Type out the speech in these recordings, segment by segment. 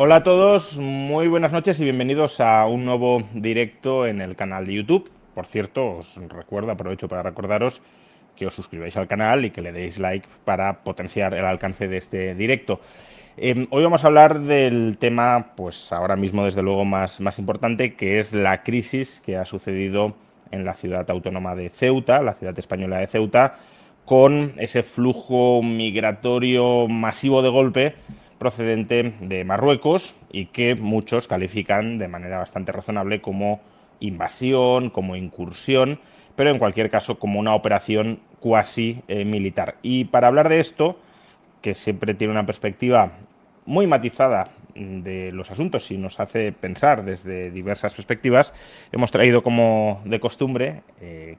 Hola a todos, muy buenas noches y bienvenidos a un nuevo directo en el canal de YouTube. Por cierto, os recuerdo, aprovecho para recordaros que os suscribáis al canal y que le deis like para potenciar el alcance de este directo. Hoy vamos a hablar del tema, pues ahora mismo desde luego más importante, que es la crisis que ha sucedido en la ciudad autónoma de Ceuta, la ciudad española de Ceuta, con ese flujo migratorio masivo de golpe procedente de Marruecos y que muchos califican de manera bastante razonable como invasión, como incursión, pero en cualquier caso como una operación cuasi militar. Y para hablar de esto, que siempre tiene una perspectiva muy matizada de los asuntos y nos hace pensar desde diversas perspectivas, hemos traído como de costumbre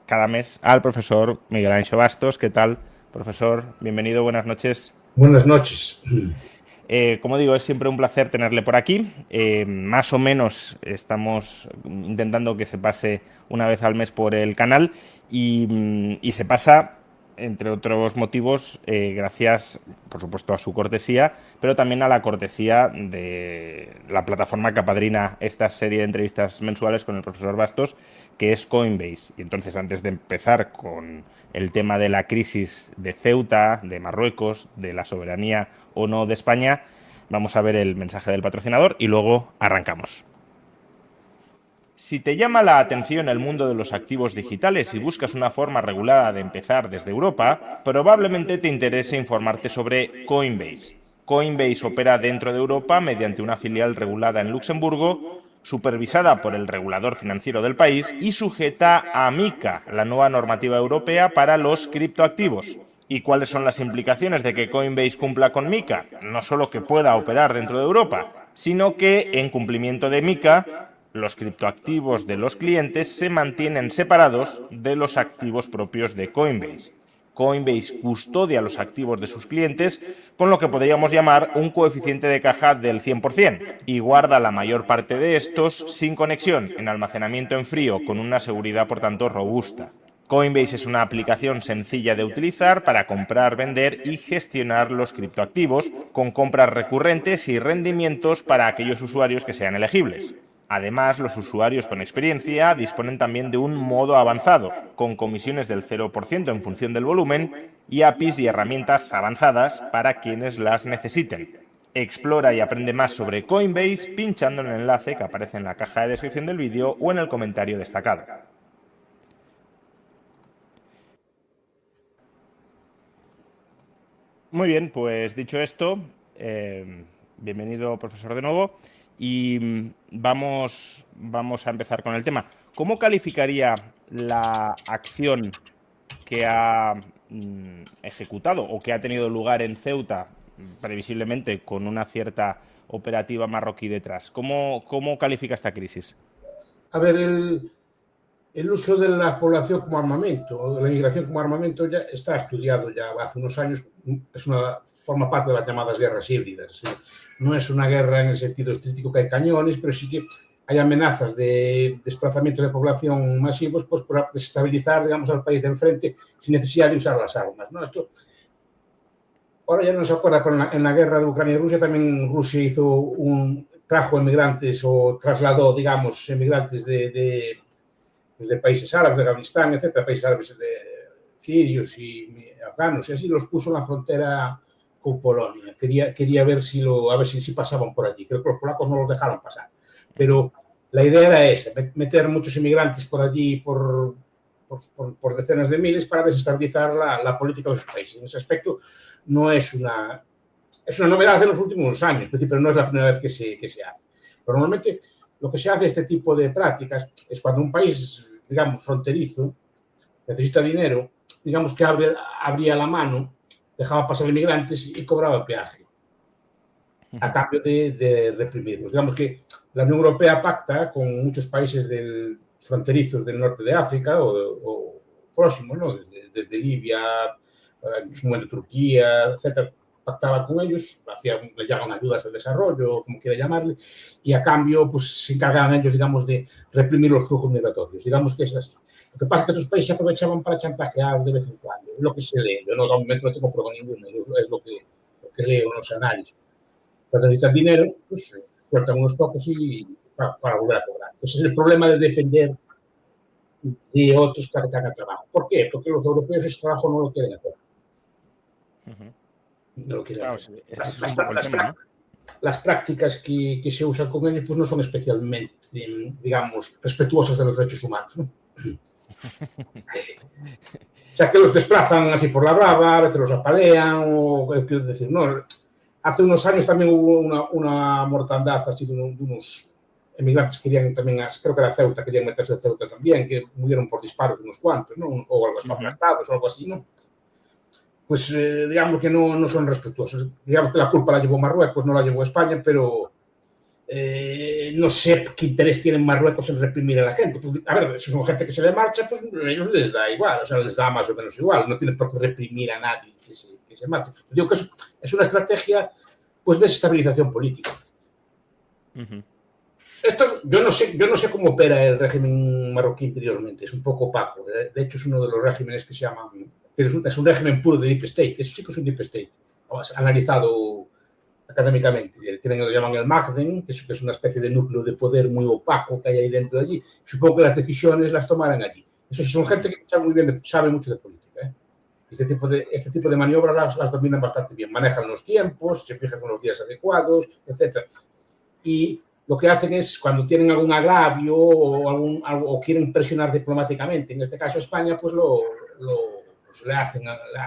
cada mes al profesor Miguel Anxo Bastos. ¿Qué tal, profesor? Bienvenido, buenas noches. Buenas noches. Como digo, es siempre un placer tenerle por aquí. Más o menos estamos intentando que se pase una vez al mes por el canal y se pasa, entre otros motivos, gracias, por supuesto, a su cortesía, pero también a la cortesía de la plataforma que apadrina esta serie de entrevistas mensuales con el profesor Bastos, que es Coinbase. Y entonces, antes de empezar con el tema de la crisis de Ceuta, de Marruecos, de la soberanía o no de España, vamos a ver el mensaje del patrocinador y luego arrancamos. Si te llama la atención el mundo de los activos digitales y buscas una forma regulada de empezar desde Europa, probablemente te interese informarte sobre Coinbase. Coinbase opera dentro de Europa mediante una filial regulada en Luxemburgo, supervisada por el regulador financiero del país y sujeta a MiCA, la nueva normativa europea para los criptoactivos. ¿Y cuáles son las implicaciones de que Coinbase cumpla con MiCA? No solo que pueda operar dentro de Europa, sino que, en cumplimiento de MiCA, los criptoactivos de los clientes se mantienen separados de los activos propios de Coinbase. Coinbase custodia los activos de sus clientes con lo que podríamos llamar un coeficiente de caja del 100% y guarda la mayor parte de estos sin conexión en almacenamiento en frío con una seguridad por tanto robusta. Coinbase es una aplicación sencilla de utilizar para comprar, vender y gestionar los criptoactivos, con compras recurrentes y rendimientos para aquellos usuarios que sean elegibles. Además, los usuarios con experiencia disponen también de un modo avanzado, con comisiones del 0% en función del volumen y APIs y herramientas avanzadas para quienes las necesiten. Explora y aprende más sobre Coinbase pinchando en el enlace que aparece en la caja de descripción del vídeo o en el comentario destacado. Muy bien, pues dicho esto, bienvenido profesor de nuevo y vamos a empezar con el tema. ¿Cómo calificaría la acción que ha ejecutado o que ha tenido lugar en Ceuta, previsiblemente con una cierta operativa marroquí detrás? ¿Cómo califica esta crisis? A ver, el uso de la población como armamento, o de la inmigración como armamento, ya está estudiado ya hace unos años. Forma parte de las llamadas guerras híbridas. ¿Sí? No es una guerra en el sentido estricto que hay cañones, pero sí que hay amenazas de desplazamiento de población masivos, pues por desestabilizar, digamos, al país de enfrente sin necesidad de usar las armas, ¿no? Esto ahora ya no se acuerda, pero en la guerra de Ucrania y Rusia también Rusia trajo emigrantes o trasladó, digamos, emigrantes de países árabes, de Afganistán, etcétera, países árabes de sirios y afganos, y así los puso en la frontera con Polonia. Quería ver si pasaban por allí. Creo que los polacos no los dejaron pasar. Pero la idea era esa, meter muchos inmigrantes por allí por decenas de miles para desestabilizar la política de los países. En ese aspecto no es una novedad de los últimos años, pero no es la primera vez que se hace. Pero normalmente lo que se hace este tipo de prácticas es cuando un país, digamos, fronterizo, necesita dinero, digamos que abría la mano, dejaba pasar inmigrantes y cobraba peaje a cambio de reprimirlos. Digamos que la Unión Europea pacta con muchos países fronterizos del norte de África o próximos, ¿no? Desde Libia, en su momento Turquía, etcétera. Pactaba con ellos, le llamaban ayudas al desarrollo, como quiera llamarle, y a cambio pues se encargaban ellos, digamos, de reprimir los flujos migratorios. Digamos que es así. Lo que pasa es que estos países se aprovechaban para chantajear de vez en cuando. Es lo que se lee. Yo no tengo prueba ninguna, es lo que leo en los análisis. Cuando necesitan dinero, pues sueltan unos pocos y para volver a cobrar. Ese es el problema de depender de otros para que hagan trabajo. ¿Por qué? Porque los europeos ese trabajo no lo quieren hacer. No lo quieren hacer. Es un poco el tema, ¿no? Las prácticas que se usan con ellos pues no son especialmente, digamos, respetuosas de los derechos humanos, ¿no? O sea, que los desplazan así por la brava, a veces los apalean, o quiero decir, no. Hace unos años también hubo una mortandad así de unos emigrantes que querían también, creo que era Ceuta, querían meterse en Ceuta también, que murieron por disparos unos cuantos, ¿no? O algo aplastados o algo así, ¿no? Pues digamos que no son respetuosos. Digamos que la culpa la llevó Marruecos, no la llevó España, pero no sé qué interés tiene Marruecos en reprimir a la gente. Pues, a ver, si son gente que se le marcha, pues a ellos les da igual, o sea, les da más o menos igual, no tienen por qué reprimir a nadie que se marche. Digo que es una estrategia pues de desestabilización política. Yo no sé cómo opera el régimen marroquí interiormente, es un poco opaco. De hecho, es uno de los regímenes que se llaman... Es un régimen puro de Deep State, eso sí que es un Deep State, analizado académicamente. Lo llaman el Magden, que es una especie de núcleo de poder muy opaco que hay ahí dentro de allí. Supongo que las decisiones las tomarán allí. Eso sí, son gente que sabe mucho de política, ¿eh? Este tipo de maniobras las dominan bastante bien, manejan los tiempos, se fijan con los días adecuados, etc. Y lo que hacen es, cuando tienen algún agravio o quieren presionar diplomáticamente, en este caso España, pues pues le hacen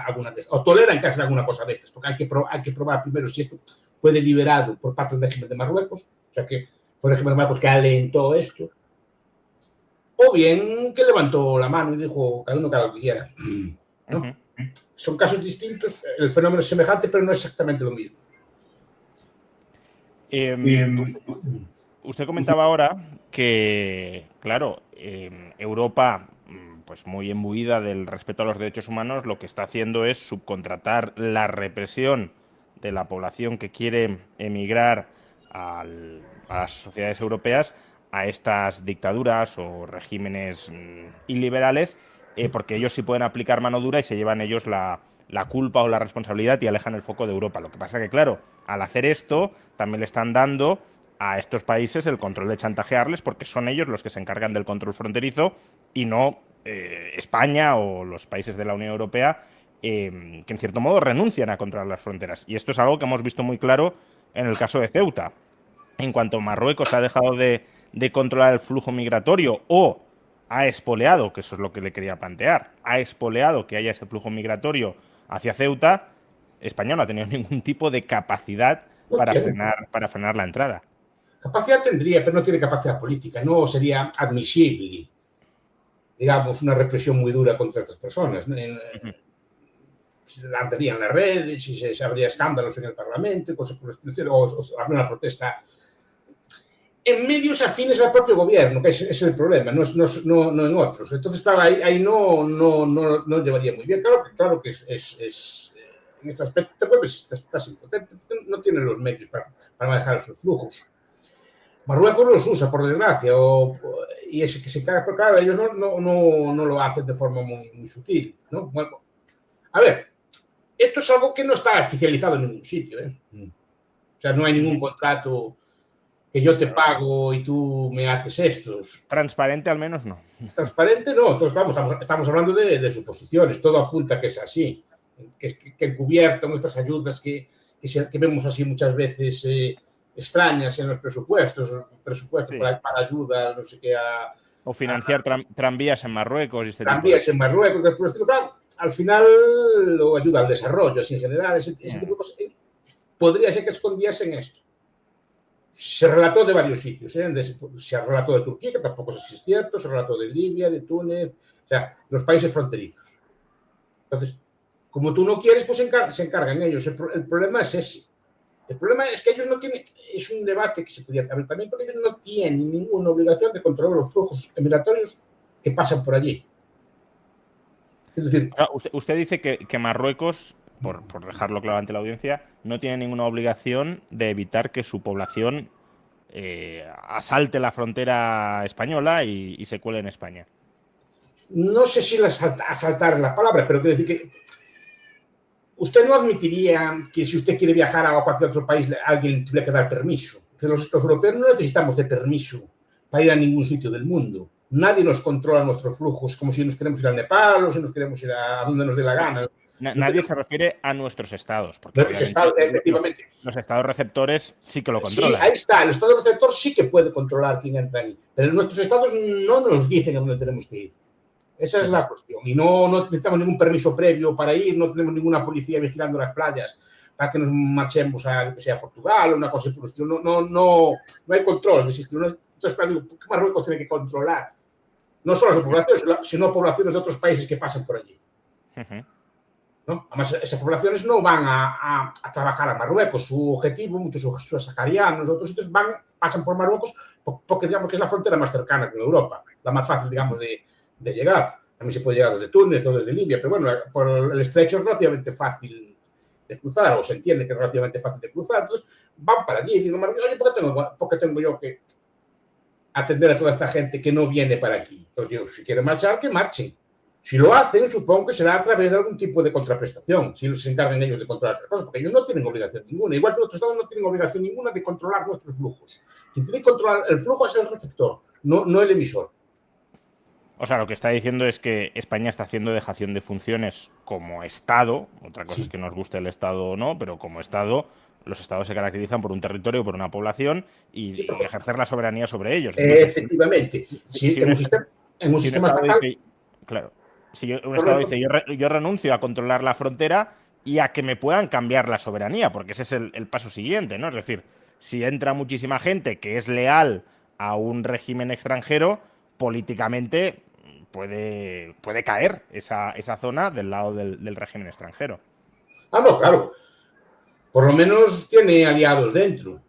alguna de estas, o toleran que hacen alguna cosa de estas, porque hay que probar primero si esto fue deliberado por parte del régimen de Marruecos, o sea que fue el régimen de Marruecos que alentó esto, o bien que levantó la mano y dijo, cada uno que haga lo que quiera, ¿no? Son casos distintos, el fenómeno es semejante, pero no es exactamente lo mismo. Usted comentaba ahora que, claro, Europa, pues muy imbuida del respeto a los derechos humanos, lo que está haciendo es subcontratar la represión de la población que quiere emigrar a las sociedades europeas a estas dictaduras o regímenes iliberales, porque ellos sí pueden aplicar mano dura y se llevan ellos la culpa o la responsabilidad y alejan el foco de Europa. Lo que pasa que, claro, al hacer esto, también le están dando a estos países el control de chantajearles, porque son ellos los que se encargan del control fronterizo y no España o los países de la Unión Europea, que en cierto modo renuncian a controlar las fronteras. Y esto es algo que hemos visto muy claro en el caso de Ceuta. En cuanto Marruecos ha dejado de controlar el flujo migratorio o ha espoleado, que eso es lo que le quería plantear, ha espoleado que haya ese flujo migratorio hacia Ceuta, España no ha tenido ningún tipo de capacidad para frenar la entrada. Capacidad tendría, pero no tiene capacidad política. No sería admisible, digamos, una represión muy dura contra estas personas, ¿no? Se arderían las redes, y se habría escándalos en el Parlamento, cosas por el estilo, o habría una protesta en medios afines al propio gobierno, que es el problema, no en otros. Entonces, claro, ahí no llevaría muy bien. Claro que en ese aspecto te vuelves, estás impotente, no tienes los medios para manejar esos flujos. Marruecos los usa, por desgracia, y ese que se encarga, pero claro, ellos no lo hacen de forma muy sutil, ¿no? Bueno, a ver, esto es algo que no está oficializado en ningún sitio, ¿eh? O sea, no hay ningún contrato que yo te pago y tú me haces estos. Transparente al menos no. Transparente no, entonces vamos, estamos hablando de suposiciones, todo apunta que es así, que encubierto estas ayudas que vemos así muchas veces extrañas en los presupuestos sí, para ayuda, no sé qué, o financiar tranvías en Marruecos. Y tranvías en Marruecos, después, claro, al final lo ayuda al desarrollo, así en general, ese tipo de cosas. Podría ser que escondiesen esto. Se relató de varios sitios, se relató de Turquía, que tampoco es cierto, se relató de Libia, de Túnez, o sea, los países fronterizos. Entonces, como tú no quieres, pues se encargan ellos. El problema es ese. El problema es que ellos no tienen, es un debate que se podría abrir también, porque ellos no tienen ninguna obligación de controlar los flujos migratorios que pasan por allí. Es decir, usted dice que Marruecos, por dejarlo claro ante la audiencia, no tiene ninguna obligación de evitar que su población asalte la frontera española y se cuele en España. No sé si asaltar la palabra, pero quiero decir que usted no admitiría que si usted quiere viajar a cualquier otro país alguien tuviera que dar permiso. los europeos no necesitamos de permiso para ir a ningún sitio del mundo. Nadie nos controla nuestros flujos, como si nos queremos ir al Nepal o si nos queremos ir a donde nos dé la gana. Nadie se refiere a nuestros estados, porque nuestros estados, efectivamente. Los estados receptores sí que lo controlan. Sí, ahí está, el estado receptor sí que puede controlar quién entra ahí, pero nuestros estados no nos dicen a dónde tenemos que ir. Esa es la cuestión. Y no necesitamos ningún permiso previo para ir, no tenemos ninguna policía vigilando las playas para que nos marchemos a Portugal o una cosa por el estilo. No hay control. Entonces, claro, digo, ¿qué Marruecos tiene que controlar? No solo su población, sino poblaciones de otros países que pasan por allí. ¿No? Además, esas poblaciones no van a trabajar a Marruecos. Su objetivo, muchos saharianos, otros sitios pasan por Marruecos porque digamos que es la frontera más cercana con Europa, la más fácil, digamos, de llegar. También se puede llegar desde Túnez o desde Libia, pero bueno, por el estrecho es relativamente fácil de cruzar, o se entiende que es relativamente fácil de cruzar. Entonces, van para allí y digo, oye, ¿por qué tengo yo que atender a toda esta gente que no viene para aquí? Entonces digo, si quieren marchar, que marchen. Si lo hacen, supongo que será a través de algún tipo de contraprestación, si se encargan ellos de controlar otras cosas, porque ellos no tienen obligación ninguna. Igual que otros estados no tienen obligación ninguna de controlar nuestros flujos. Quien tiene que controlar el flujo es el receptor, no el emisor. O sea, lo que está diciendo es que España está haciendo dejación de funciones como Estado. Otra cosa es que nos guste el Estado o no, pero como Estado, los Estados se caracterizan por un territorio, por una población y ejercer la soberanía sobre ellos. Entonces, efectivamente. Si en un sistema estatal, claro. Si un Estado dice, yo renuncio a controlar la frontera y a que me puedan cambiar la soberanía, porque ese es el paso siguiente, ¿no? Es decir, si entra muchísima gente que es leal a un régimen extranjero, políticamente puede caer esa zona del lado del régimen extranjero. No, claro. Por lo menos tiene aliados dentro,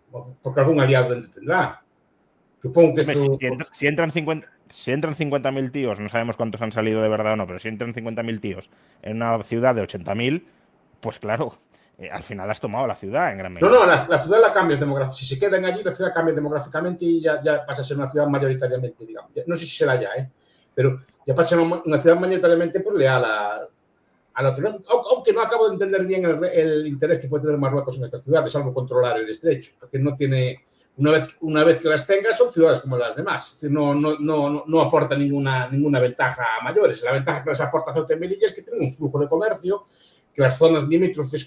porque algún aliado dentro tendrá. Supongo que esto... Si entran 50.000 tíos, no sabemos cuántos han salido de verdad o no, pero si entran 50.000 tíos en una ciudad de 80.000, pues claro, al final has tomado la ciudad en gran medida. No, la ciudad la cambias demográficamente. Si se quedan allí, la ciudad cambia demográficamente y ya pasa a ser una ciudad mayoritariamente, digamos. No sé si será ya, pero ya pasa a ser una ciudad mayoritariamente pues, leal a la autoridad. Aunque no acabo de entender bien el interés que puede tener Marruecos en estas ciudades, salvo controlar el estrecho, porque no tiene... Una vez que las tengas, son ciudades como las demás. No aporta ninguna ventaja a mayores. La ventaja que les aporta Ceuta y Melilla es que tienen un flujo de comercio, que las zonas limítrofes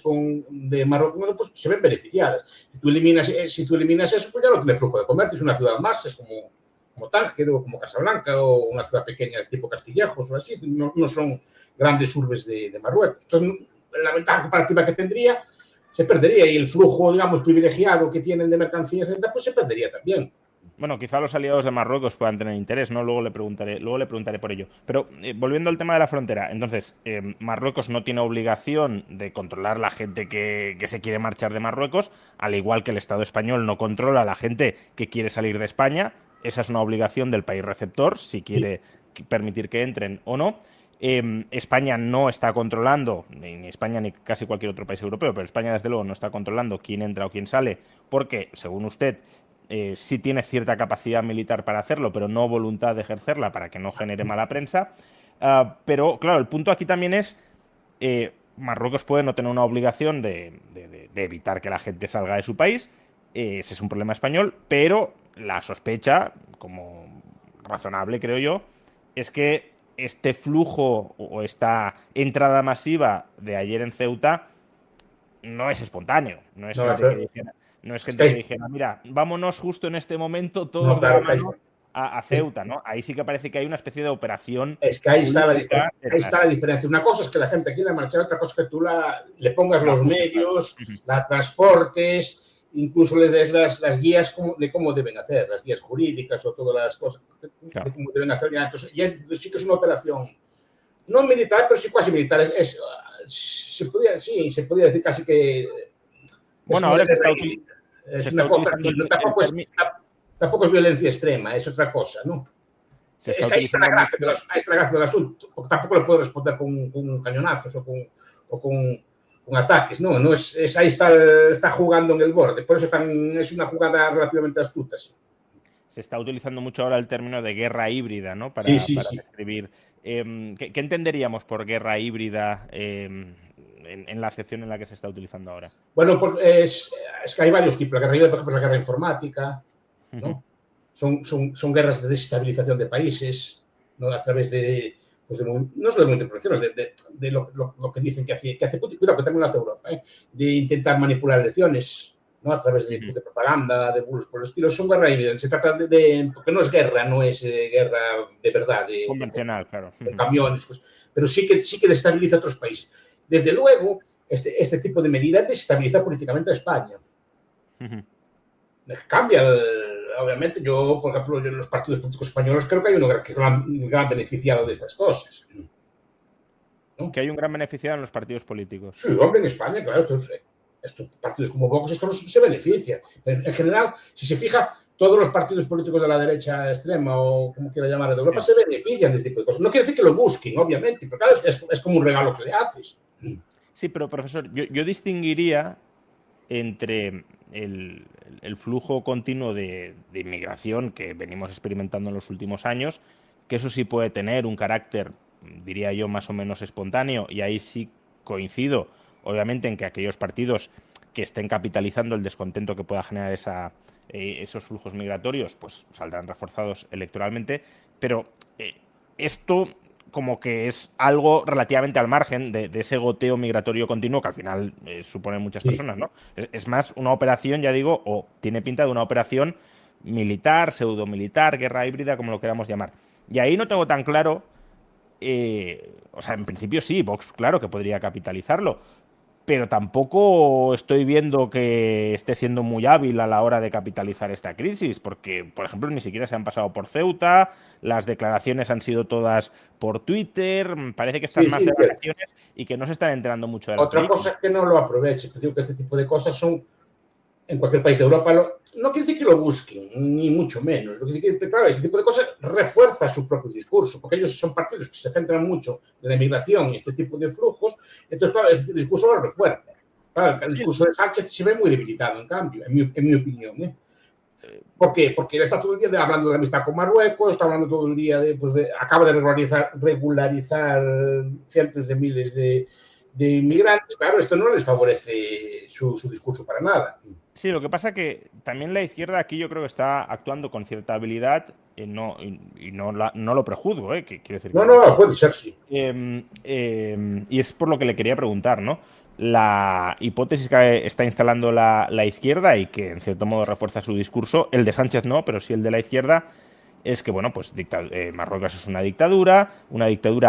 de Marruecos pues, se ven beneficiadas. Si tú eliminas eso, pues ya no tiene flujo de comercio. Es una ciudad más, es como Tánger o como Casablanca o una ciudad pequeña tipo Castillejos o así. No son grandes urbes de Marruecos. Entonces, la ventaja comparativa que tendría se perdería y el flujo, digamos, privilegiado que tienen de mercancías, pues se perdería también. Bueno, quizá los aliados de Marruecos puedan tener interés, ¿no? Luego le preguntaré por ello. Pero volviendo al tema de la frontera, entonces, Marruecos no tiene obligación de controlar la gente que se quiere marchar de Marruecos, al igual que el Estado español no controla a la gente que quiere salir de España. Esa es una obligación del país receptor, si quiere permitir que entren o no. España no está controlando, ni España ni casi cualquier otro país europeo, pero España desde luego no está controlando quién entra o quién sale, porque, según usted, sí tiene cierta capacidad militar para hacerlo, pero no voluntad de ejercerla para que no genere mala prensa. Pero, claro, el punto aquí también es, Marruecos puede no tener una obligación de evitar que la gente salga de su país, ese es un problema español, pero la sospecha, como razonable creo yo, es que este flujo o esta entrada masiva de ayer en Ceuta no es espontáneo, no es gente que dijera, mira, vámonos justo en este momento todos de la mano a Ceuta, ¿no? Ahí sí que parece que hay una especie de operación. Es que ahí está la diferencia. Una cosa es que la gente quiera marchar, otra cosa es que tú le pongas los medios, la transportes, incluso les des las guías de cómo deben hacer, las guías jurídicas o todas las cosas de cómo deben hacer. Entonces, ya sí que es una operación no militar, pero sí cuasi militar. Se podría decir casi que... Bueno, ahora es una cosa que tampoco es violencia extrema, es otra cosa, ¿no? Es que ahí está la gracia del asunto, porque tampoco le puedo responder con cañonazos o con ataques, no ahí está jugando en el borde, por eso es una jugada relativamente astuta. Sí. Se está utilizando mucho ahora el término de guerra híbrida, ¿no? Para describir. ¿Qué entenderíamos por guerra híbrida? en la acepción en la que se está utilizando ahora. Bueno, es que hay varios tipos. La guerra híbrida, por ejemplo, la guerra informática, ¿no? Son guerras de desestabilización de países, ¿no? A través de, pues no solo de interpretaciones, de lo que dicen que hace Putin, cuidado, que también lo hace Europa, de intentar manipular elecciones, ¿no? A través de, pues, de propaganda, de bulos por el estilo. Son guerra híbrida. Se trata porque no es guerra, no es guerra de verdad, convencional, claro. De camiones, pues, pero sí que destabiliza otros países. Desde luego, este tipo de medidas desestabiliza políticamente a España. Cambia, obviamente, yo, por ejemplo, en los partidos políticos españoles creo que hay uno que es gran beneficiado de estas cosas, ¿no? Que hay un gran beneficiado en los partidos políticos. Sí, hombre, en España, claro, estos partidos como Vox se benefician. En general, si se fija, todos los partidos políticos de la derecha extrema, o como quiera llamar, de Europa, se benefician de este tipo de cosas. No quiere decir que lo busquen, obviamente, pero claro, es como un regalo que le haces. Sí, pero profesor, yo distinguiría entre el flujo continuo de inmigración que venimos experimentando en los últimos años, que eso sí puede tener un carácter, diría yo, más o menos espontáneo, y ahí sí coincido, obviamente, en que aquellos partidos que estén capitalizando el descontento que pueda generar esos flujos migratorios, pues saldrán reforzados electoralmente, pero esto como que es algo relativamente al margen de ese goteo migratorio continuo que al final suponen muchas personas, ¿no? Es más una operación, ya digo, o tiene pinta de una operación militar, pseudomilitar, guerra híbrida, como lo queramos llamar. Y ahí no tengo tan claro, o sea, en principio sí, Vox, claro que podría capitalizarlo, pero tampoco estoy viendo que esté siendo muy hábil a la hora de capitalizar esta crisis, porque, por ejemplo, ni siquiera se han pasado por Ceuta, las declaraciones han sido todas por Twitter, parece que están más de vacaciones y que no se están enterando mucho de la Otra cosa es que no lo aproveche, pero digo que este tipo de cosas son, en cualquier país de Europa, no quiere decir que lo busquen, ni mucho menos. Lo que quiere decir que, claro, ese tipo de cosas refuerza su propio discurso, porque ellos son partidos que se centran mucho en la inmigración y este tipo de flujos, entonces, claro, ese discurso lo refuerza. Claro, el discurso de Sánchez se ve muy debilitado, en cambio, en mi opinión. ¿Por qué? Porque él está todo el día hablando de la amistad con Marruecos, está hablando todo el día acaba de regularizar cientos de miles de inmigrantes. Claro, esto no les favorece su discurso para nada. Sí, lo que pasa que también la izquierda aquí yo creo que está actuando con cierta habilidad y no lo prejuzgo, que quiero decir. No, puede ser, sí. Y es por lo que le quería preguntar, ¿no? La hipótesis que está instalando la izquierda y que en cierto modo refuerza su discurso, el de Sánchez no, pero sí el de la izquierda, es que, bueno, pues Marruecos es una dictadura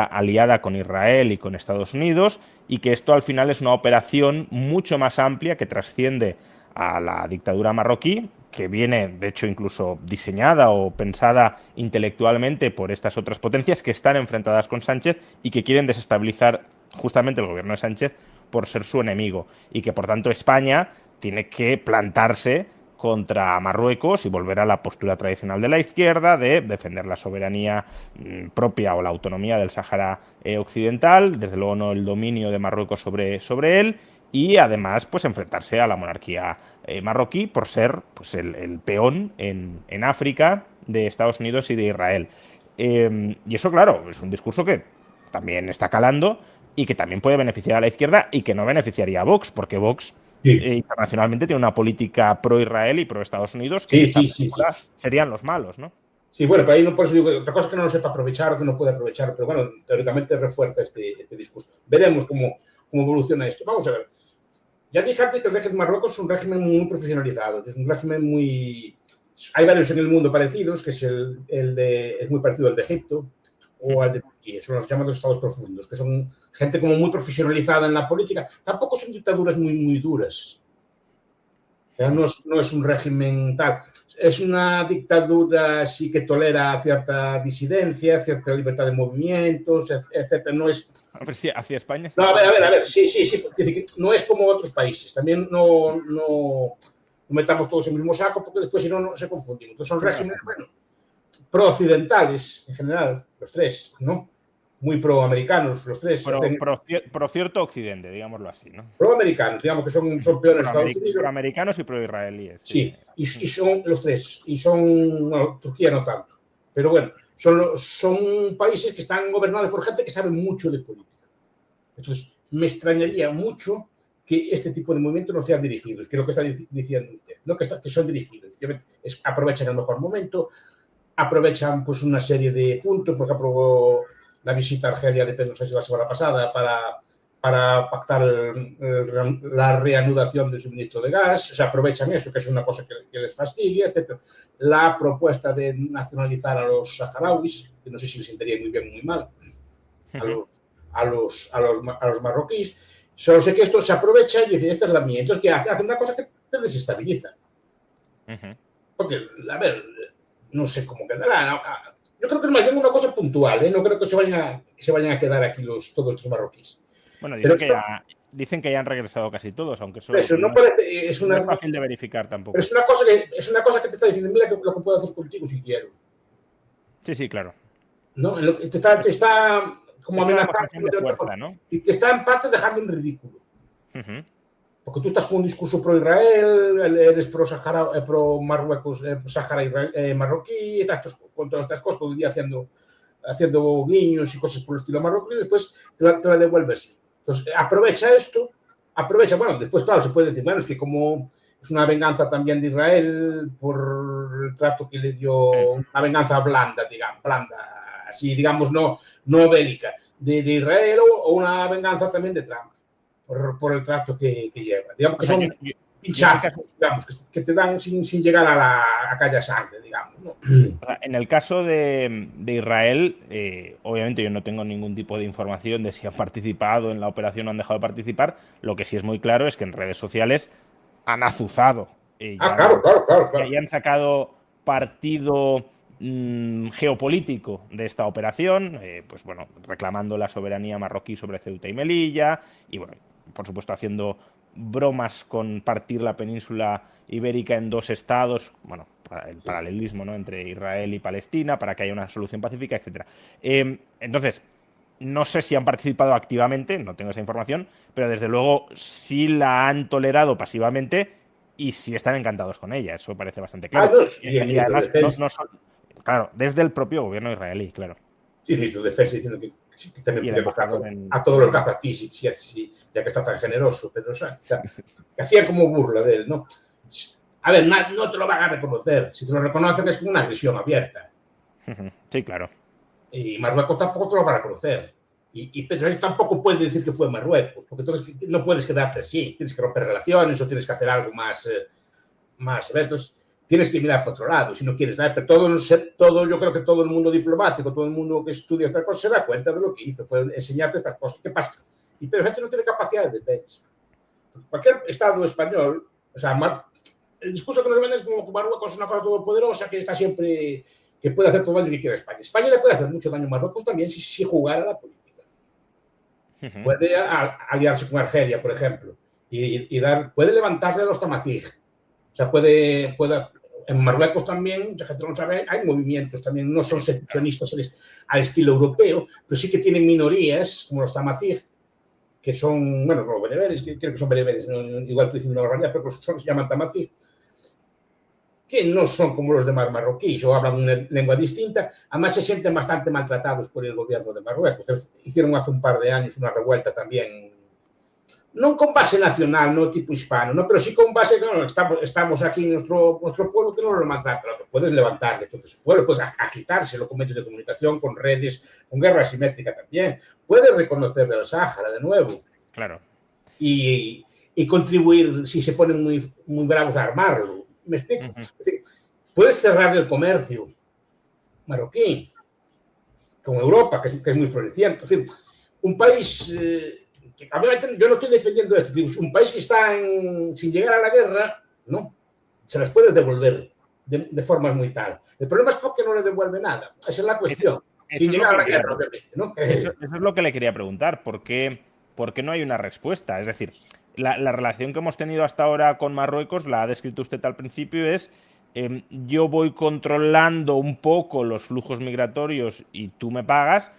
aliada con Israel y con Estados Unidos, y que esto al final es una operación mucho más amplia que trasciende a la dictadura marroquí, que viene, de hecho, incluso diseñada o pensada intelectualmente por estas otras potencias que están enfrentadas con Sánchez y que quieren desestabilizar justamente el gobierno de Sánchez por ser su enemigo, y que, por tanto, España tiene que plantarse contra Marruecos y volver a la postura tradicional de la izquierda de defender la soberanía propia o la autonomía del Sáhara Occidental, desde luego no el dominio de Marruecos sobre él, y además pues enfrentarse a la monarquía marroquí por ser pues el peón en África de Estados Unidos y de Israel. Y eso, claro, es un discurso que también está calando y que también puede beneficiar a la izquierda y que no beneficiaría a Vox, porque Vox internacionalmente tiene una política pro-Israel y pro-Estados Unidos que serían los malos, ¿no? Sí, bueno, pero ahí no, por eso digo que otra cosa es que no lo sepa aprovechar o que no puede aprovechar, pero bueno, teóricamente refuerza este discurso. Veremos cómo evoluciona esto. Vamos a ver. Ya dije antes que el régimen de Marruecos es un régimen muy profesionalizado, es un régimen muy... Hay varios en el mundo parecidos, que es es muy parecido al de Egipto o al de Turquía, son los llamados estados profundos, que son gente como muy profesionalizada en la política. Tampoco son dictaduras muy duras. O sea, no es un régimen tal. Es una dictadura sí que tolera cierta disidencia, cierta libertad de movimientos, etcétera. No es... A ver si hacia España está... No, a ver. Sí. No es como otros países. También no metamos todos en el mismo saco porque después si no se confundimos. Entonces son regímenes, bueno, pro-occidentales en general, los tres, ¿no? Muy pro-americanos, los tres. Pro cierto occidente, digámoslo así, ¿no? Pro-americanos, digamos que son peones de Estados Unidos. Pro-americanos y pro-israelíes. Sí, y son los tres. Y son, bueno, Turquía no tanto. Pero bueno, son países que están gobernados por gente que sabe mucho de política. Entonces, me extrañaría mucho que este tipo de movimientos no sean dirigidos, que es lo que está diciendo usted, ¿no? Que son dirigidos, que aprovechan el mejor momento, aprovechan pues una serie de puntos, por ejemplo, la visita a Argelia de Pedro Sánchez la semana pasada para pactar la reanudación del suministro de gas, o sea, aprovechan esto, que es una cosa que les fastidia, etc. La propuesta de nacionalizar a los saharauis, que no sé si les sentaría muy bien o muy mal, a los marroquíes. Solo sé que esto se aprovecha y dice, esta es la mía. Entonces, ¿qué hace? Hace una cosa que te desestabiliza. Porque, a ver, no sé cómo quedará. Yo creo que es más bien una cosa puntual, ¿eh? No creo que se vayan a quedar aquí todos estos marroquíes. Bueno, dicen que ya han regresado casi todos, aunque eso no parece, es fácil de verificar tampoco. Pero es una cosa que te está diciendo, mira lo que puedo hacer contigo si quiero. Sí, claro. ¿No? Te está como amenazando de fuerza, ¿no? Y te está en parte dejando en ridículo. Porque tú estás con un discurso pro Israel, eres pro Marruecos, Sahara marroquí, estás con todas estas cosas todo el día haciendo guiños y cosas por el estilo marroquí, y después te la devuelves. Entonces, bueno, después, claro, se puede decir, bueno, es que como es una venganza también de Israel por el trato que le dio, una venganza blanda, así, digamos, no bélica, de Israel, o una venganza también de Trump, por el trato que lleva. Digamos que son pinchazos, digamos, que te dan sin llegar a calle sangre, digamos, ¿no? En el caso de Israel, obviamente yo no tengo ningún tipo de información de si han participado en la operación o han dejado de participar. Lo que sí es muy claro es que en redes sociales han azuzado. Claro. Y han sacado partido geopolítico de esta operación, pues bueno, reclamando la soberanía marroquí sobre Ceuta y Melilla, y bueno, por supuesto haciendo bromas con partir la península ibérica en dos estados, bueno, el paralelismo, ¿no?, entre Israel y Palestina, para que haya una solución pacífica, etc. Entonces, no sé si han participado activamente, no tengo esa información, pero desde luego sí la han tolerado pasivamente y sí están encantados con ella, eso parece bastante claro. Y además, claro, desde el propio gobierno israelí, claro. Sí, el ministro de Defensa diciendo que también puede buscar a todos los gazatíes, ya que está tan generoso Pedro Sánchez. O sea, que hacían como burla de él, ¿no? A ver, no te lo van a reconocer. Si te lo reconocen es como una agresión abierta. Sí, claro. Y Marruecos tampoco te lo va a reconocer. Y Pedro Sánchez tampoco puede decir que fue Marruecos, porque entonces no puedes quedarte así. Tienes que romper relaciones o tienes que hacer algo más eventos. Tienes que mirar por otro lado, si no quieres dar, pero todo, yo creo que todo el mundo diplomático, todo el mundo que estudia estas cosas se da cuenta de lo que hizo, fue enseñarte estas cosas. ¿Qué pasa? Y Pedro Sánchez no tiene capacidad de defensa. Cualquier Estado español, o sea, el discurso que nos ven es como que Marruecos es una cosa todopoderosa que está siempre, que puede hacer todo el daño que quiera España. España le puede hacer mucho daño a Marruecos también si jugara la política. Puede aliarse con Argelia, por ejemplo, puede levantarle a los Tamazigh. O sea, puede en Marruecos también, la gente no sabe, hay movimientos también, no son secesionistas al estilo europeo, pero sí que tienen minorías, como los Tamazigh, que son, bueno, como bereberes, creo que son bereberes, igual estoy diciendo una barbaridad, pero se llaman Tamazigh, que no son como los demás marroquíes o hablan una lengua distinta, además se sienten bastante maltratados por el gobierno de Marruecos. Hicieron hace un par de años una revuelta también, no con base nacional, no tipo hispano, ¿no? Pero sí con base que no, estamos aquí en nuestro pueblo que no lo maltrata. Puedes levantarle todo ese pueblo, puedes agitárselo con medios de comunicación, con redes, con guerra asimétrica también. Puedes reconocerle al Sáhara de nuevo. Claro. Y contribuir, si se ponen muy, muy bravos, a armarlo. ¿Me explico? Es decir, puedes cerrarle el comercio marroquí con Europa, que es muy floreciente. Es decir, un país... yo no estoy defendiendo esto, digo, un país que está sin llegar a la guerra, ¿no? Se las puedes devolver de formas muy tal. El problema es porque no le devuelve nada. Esa es la cuestión. Sin llegar a la guerra, obviamente, ¿no? Eso es lo que le quería preguntar. ¿Por qué no hay una respuesta? Es decir, la relación que hemos tenido hasta ahora con Marruecos, la ha descrito usted al principio, es yo voy controlando un poco los flujos migratorios y tú me pagas.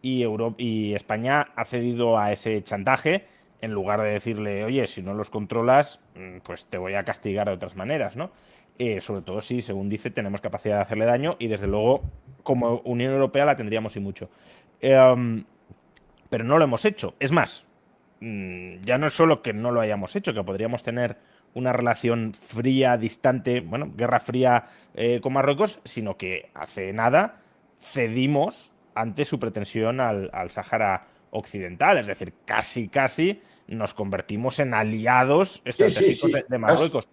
Y España ha cedido a ese chantaje en lugar de decirle, oye, si no los controlas, pues te voy a castigar de otras maneras, ¿no? Sobre todo si, según dice, tenemos capacidad de hacerle daño y, desde luego, como Unión Europea la tendríamos y mucho. Pero no lo hemos hecho. Es más, ya no es solo que no lo hayamos hecho, que podríamos tener una relación fría, distante, bueno, guerra fría con Marruecos, sino que hace nada cedimos ante su pretensión al Sáhara Occidental. Es decir, casi nos convertimos en aliados Sí, sí, estratégicos sí. de Marruecos.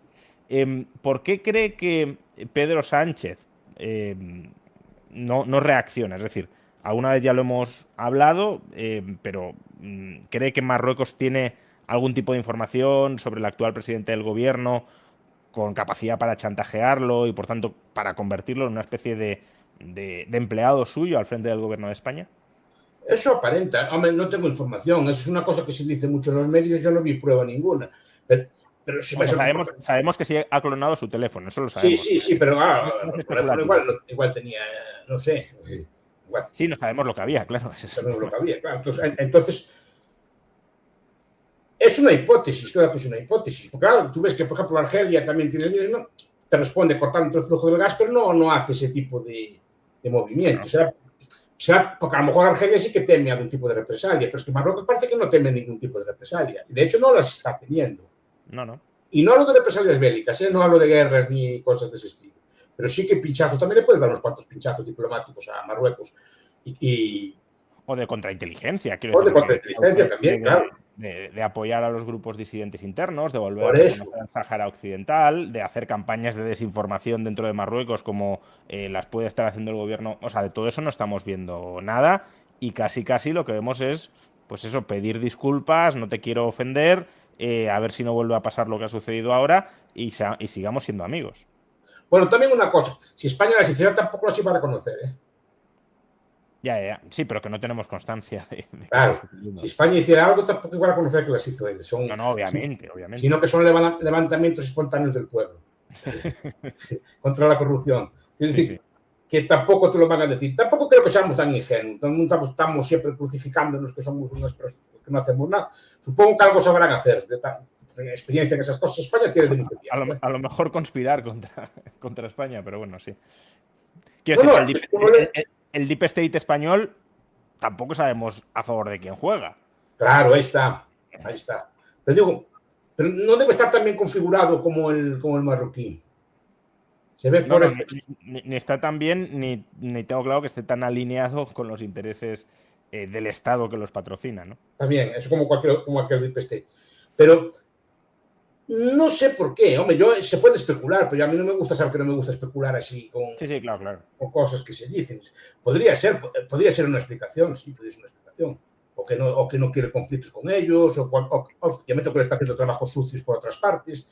¿Por qué cree que Pedro Sánchez no reacciona? Es decir, alguna vez ya lo hemos hablado, pero ¿cree que Marruecos tiene algún tipo de información sobre el actual presidente del gobierno con capacidad para chantajearlo y, por tanto, para convertirlo en una especie de empleado suyo al frente del gobierno de España? Eso aparenta. Hombre, no tengo información. Eso es una cosa que se dice mucho en los medios. Yo no vi prueba ninguna. Pero si me Bueno, sabemos que sí ha clonado su teléfono, eso lo sí, sabemos. sí, sí, pero No es el teléfono especulativo. igual tenía, no sé, igual Sí, no sabemos lo que había, claro. Ese es el sabemos lo tema. que había. Claro. Entonces, es una hipótesis, claro que es una hipótesis. Porque claro, tú ves que, por ejemplo, Argelia también tiene el mismo, te responde cortando el flujo del gas, pero no hace ese tipo de movimiento. Claro. Porque a lo mejor Argelia sí que teme algún tipo de represalia, pero es que Marruecos parece que no teme ningún tipo de represalia. Y de hecho no las está teniendo. No. Y no hablo de represalias bélicas, no hablo de guerras ni cosas de ese estilo. Pero sí que pinchazos, también le puedes dar unos cuantos pinchazos diplomáticos a Marruecos. O de contrainteligencia, quiero O de decir, contrainteligencia también, claro. De apoyar a los grupos disidentes internos, de volver a Por eso. reconocer al Sáhara Occidental, de hacer campañas de desinformación dentro de Marruecos como las puede estar haciendo el gobierno. O sea, de todo eso no estamos viendo nada y casi lo que vemos es, pues eso, pedir disculpas, no te quiero ofender, a ver si no vuelve a pasar lo que ha sucedido ahora y sigamos siendo amigos. Bueno, también una cosa, si España las hiciera tampoco las iba a reconocer, ¿eh? Ya. Sí, pero que no tenemos constancia de que está Claro, sucediendo. si España hiciera algo tampoco iba a reconocer que las hizo él. No, obviamente. Sino que son levantamientos espontáneos del pueblo contra la corrupción. Es decir, que tampoco te lo van a decir. Tampoco creo que seamos tan ingenuos. No estamos siempre crucificándonos que somos unas personas que no hacemos nada. Supongo que algo sabrán hacer. De experiencia en esas cosas, España tiene de mucho tiempo. A lo mejor conspirar contra España, pero bueno, sí. Quiero decir que el Deep State español tampoco sabemos a favor de quién juega. Claro, ahí está. Pero digo, pero no debe estar tan bien configurado como el marroquí. Se ve por ni está tan bien, ni tengo claro que esté tan alineado con los intereses del Estado que los patrocina, ¿no? También, es como cualquier Deep State. Pero no sé por qué. Hombre, se puede especular, pero a mí no me gusta, saber que no me gusta especular así con, sí, claro. con cosas que se dicen. Podría ser una explicación, sí, podría ser una explicación. O que no quiere conflictos con ellos, o efectivamente que le está haciendo trabajos sucios por otras partes.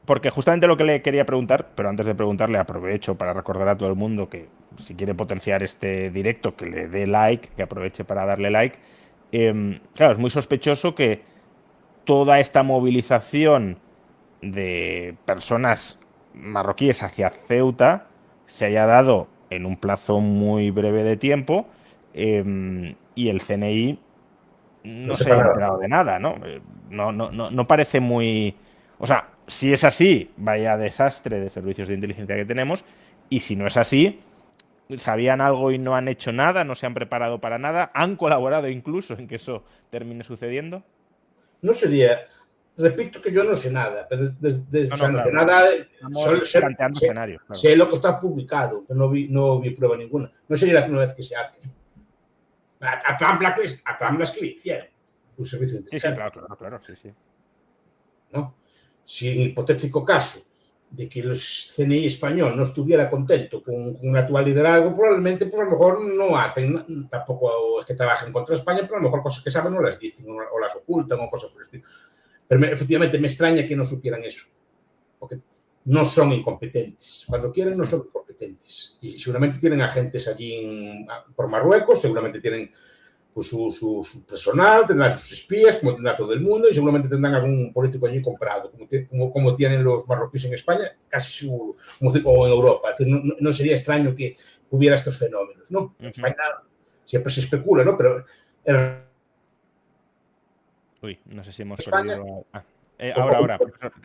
Porque justamente lo que le quería preguntar, pero antes de preguntarle aprovecho para recordar a todo el mundo que si quiere potenciar este directo, que le dé like, que aproveche para darle like. Claro, es muy sospechoso que toda esta movilización de personas marroquíes hacia Ceuta se haya dado en un plazo muy breve de tiempo y el CNI no se haya enterado de nada, ¿no? No parece muy... O sea, si es así, vaya desastre de servicios de inteligencia que tenemos, y si no es así, sabían algo y no han hecho nada, no se han preparado para nada, han colaborado incluso en que eso termine sucediendo. No sería... Repito que yo no sé nada, pero no sé nada. Sé lo que está publicado, pero no vi prueba ninguna. No sería la primera vez que se hace. A Trump las que le hicieron. Un servicio de inteligencia. Claro, sí. ¿No? Si en el hipotético caso de que el CNI español no estuviera contento con el actual liderazgo, probablemente, pues a lo mejor no hacen, tampoco es que trabajen contra España, pero a lo mejor cosas que saben no las dicen o las ocultan o cosas por el estilo. Pero efectivamente me extraña que no supieran eso, porque no son incompetentes. Cuando quieren no son incompetentes. Y seguramente tienen agentes allí por Marruecos, seguramente tienen pues, su personal, tendrán sus espías, como tendrá todo el mundo, y seguramente tendrán algún político allí comprado, como tienen los marroquíes en España, casi seguro, o en Europa. Es decir, no sería extraño que hubiera estos fenómenos, ¿no? En España siempre se especula, ¿no? Pero no sé si hemos España, perdido... Ahora,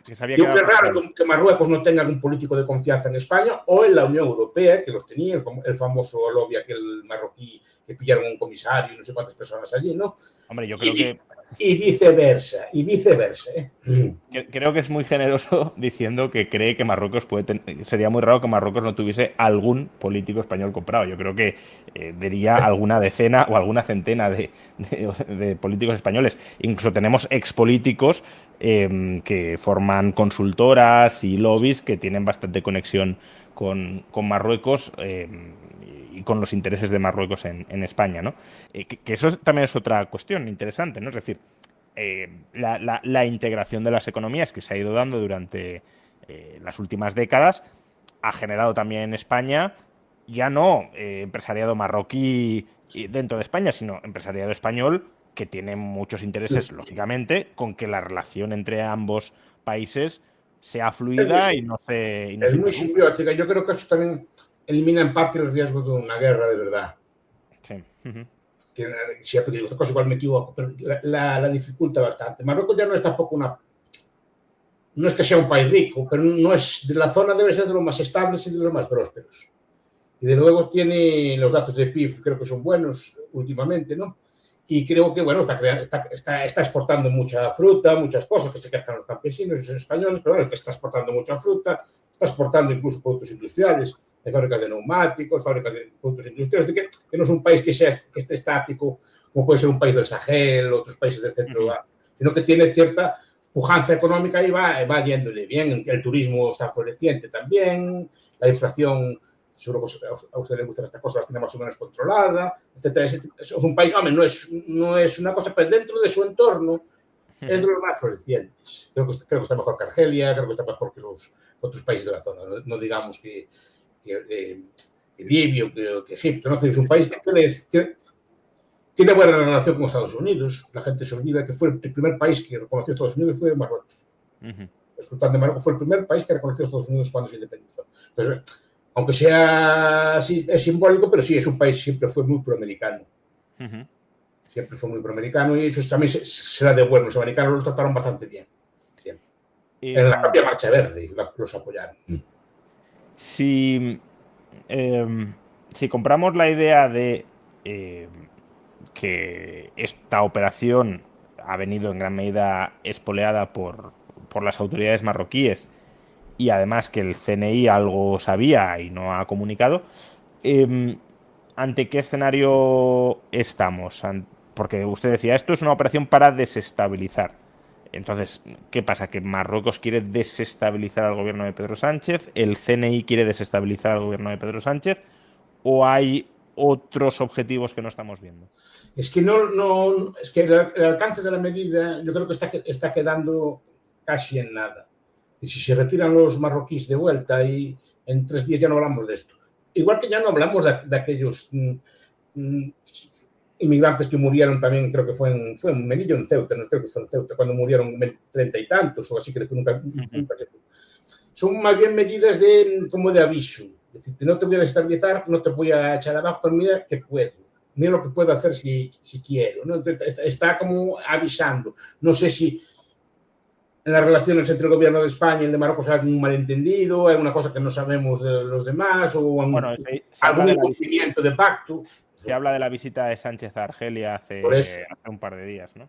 que sabía es raro que Marruecos no tenga algún político de confianza en España o en la Unión Europea, que los tenía, el famoso lobby aquel marroquí que pillaron un comisario y no sé cuántas personas allí, ¿no? Hombre, yo creo que Y viceversa, y viceversa. Creo que es muy generoso diciendo que cree que Marruecos sería muy raro que Marruecos no tuviese algún político español comprado. Yo creo que diría alguna decena o alguna centena de políticos españoles. Incluso tenemos expolíticos que forman consultoras y lobbies que tienen bastante conexión con Marruecos y con los intereses de Marruecos en España, ¿no? Que eso también es otra cuestión interesante, ¿no? Es decir, la integración de las economías que se ha ido dando durante las últimas décadas ha generado también en España ya no empresariado marroquí dentro de España, sino empresariado español que tiene muchos intereses, Sí. lógicamente, con que la relación entre ambos países sea fluida y no Es se muy interrumpa. simbiótica. Yo creo que eso también elimina en parte los riesgos de una guerra de verdad. Sí. Uh-huh. Que, siempre digo, esta cosa igual me equivoco, pero la dificulta bastante. Marruecos ya no es tampoco una... No es que sea un país rico, pero no es de la zona, debe ser de los más estables y de los más prósperos. Y de luego tiene los datos de PIB, creo que son buenos últimamente, ¿no? Y creo que, bueno, está exportando mucha fruta, muchas cosas que se quejan los campesinos y los españoles, pero bueno, está exportando mucha fruta, está exportando incluso productos industriales, hay fábricas de neumáticos, fábricas de productos industriales, que no es un país que esté estático, como puede ser un país del Sahel, otros países del centro, sino que tiene cierta pujanza económica y va yéndole bien. El turismo está floreciente también, la inflación, seguro que a usted le gustan estas cosas, las tiene más o menos controlada, etcétera. Es un país, hombre, no es una cosa, pero dentro de su entorno es de los más florecientes. Creo que está mejor que Argelia, creo que está mejor que los otros países de la zona. No digamos que Libia o que Egipto, ¿no? Es un país que tiene buena relación con Estados Unidos. La gente se olvida que fue el primer país que reconoció a Estados Unidos fue Marruecos. El sultán de Marruecos fue el primer país que reconoció a Estados Unidos cuando se independizó. Entonces, aunque sea así, es simbólico, pero sí, es un país que siempre fue muy proamericano. Siempre fue muy proamericano y eso también será de bueno. Los americanos los trataron bastante bien. En la propia Marcha Verde los apoyaron. Si compramos la idea de que esta operación ha venido en gran medida espoleada por las autoridades marroquíes y además que el CNI algo sabía y no ha comunicado, ¿ante qué escenario estamos? Porque usted decía, esto es una operación para desestabilizar. Entonces, ¿qué pasa? ¿Que Marruecos quiere desestabilizar al gobierno de Pedro Sánchez? ¿El CNI quiere desestabilizar al gobierno de Pedro Sánchez? ¿O hay otros objetivos que no estamos viendo? Es que es que el alcance de la medida yo creo que está quedando casi en nada. Y si se retiran los marroquíes de vuelta y en 3 días ya no hablamos de esto. Igual que ya no hablamos de aquellos inmigrantes que murieron también, creo que fue en Melilla, en Ceuta, no creo que fue en Ceuta, cuando murieron 30 y tantos o así, creo que nunca se... Son más bien medidas como de aviso. Es decir, no te voy a desestabilizar, no te voy a echar abajo, pero mira que puedo. Mira lo que puedo hacer si quiero. ¿No? Está como avisando. No sé si en las relaciones entre el gobierno de España y el de Marruecos hay algún malentendido, hay una cosa que no sabemos de los demás, o algún incumplimiento de pacto. Se habla de la visita de Sánchez a Argelia hace un par de días, ¿no?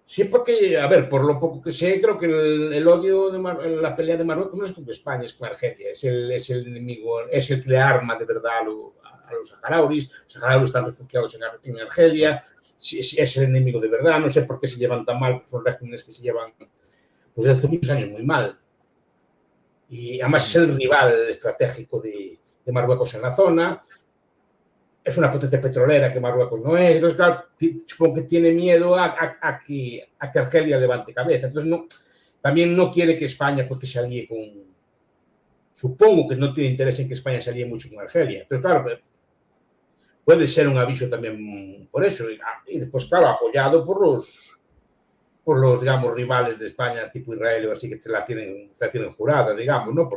Sí, porque, a ver, por lo poco que sé, creo que el odio de la pelea de Marruecos no es con España, es con Argelia. Es el enemigo, es el que le arma de verdad a los saharauis. Los saharauis están refugiados en Argelia. Es el enemigo de verdad. No sé por qué se llevan tan mal, pues son regímenes que se llevan pues hace muchos años muy mal. Y además es el rival estratégico de Marruecos en la zona. Es una potencia petrolera que Marruecos no es. Entonces, claro, supongo que tiene miedo a que Argelia levante cabeza. Entonces, también no quiere que España pues, que se alíe con... Supongo que no tiene interés en que España se alíe mucho con Argelia. Entonces, claro, puede ser un aviso también por eso. Y después, claro, apoyado por los, digamos, rivales de España, tipo Israel o así, que se la tienen jurada, digamos, ¿no?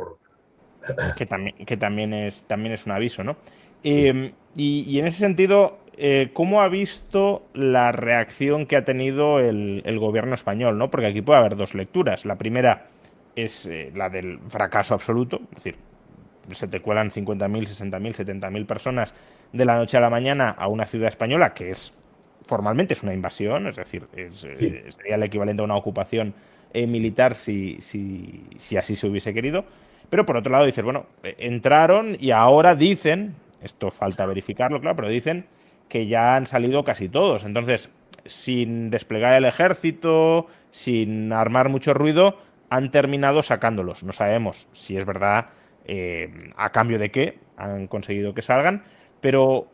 Que también es un aviso, ¿no? Sí. Y en ese sentido, ¿cómo ha visto la reacción que ha tenido el gobierno español, ¿no? Porque aquí puede haber dos lecturas. La primera es la del fracaso absoluto, es decir, se te cuelan 50.000, 60.000, 70.000 personas de la noche a la mañana a una ciudad española que es formalmente es una invasión, es decir, Sí. sería el equivalente a una ocupación militar si así se hubiese querido. Pero por otro lado dices, bueno, entraron y ahora dicen, esto falta verificarlo, claro, pero dicen que ya han salido casi todos. Entonces, sin desplegar el ejército, sin armar mucho ruido, han terminado sacándolos. No sabemos si es verdad, a cambio de qué han conseguido que salgan, pero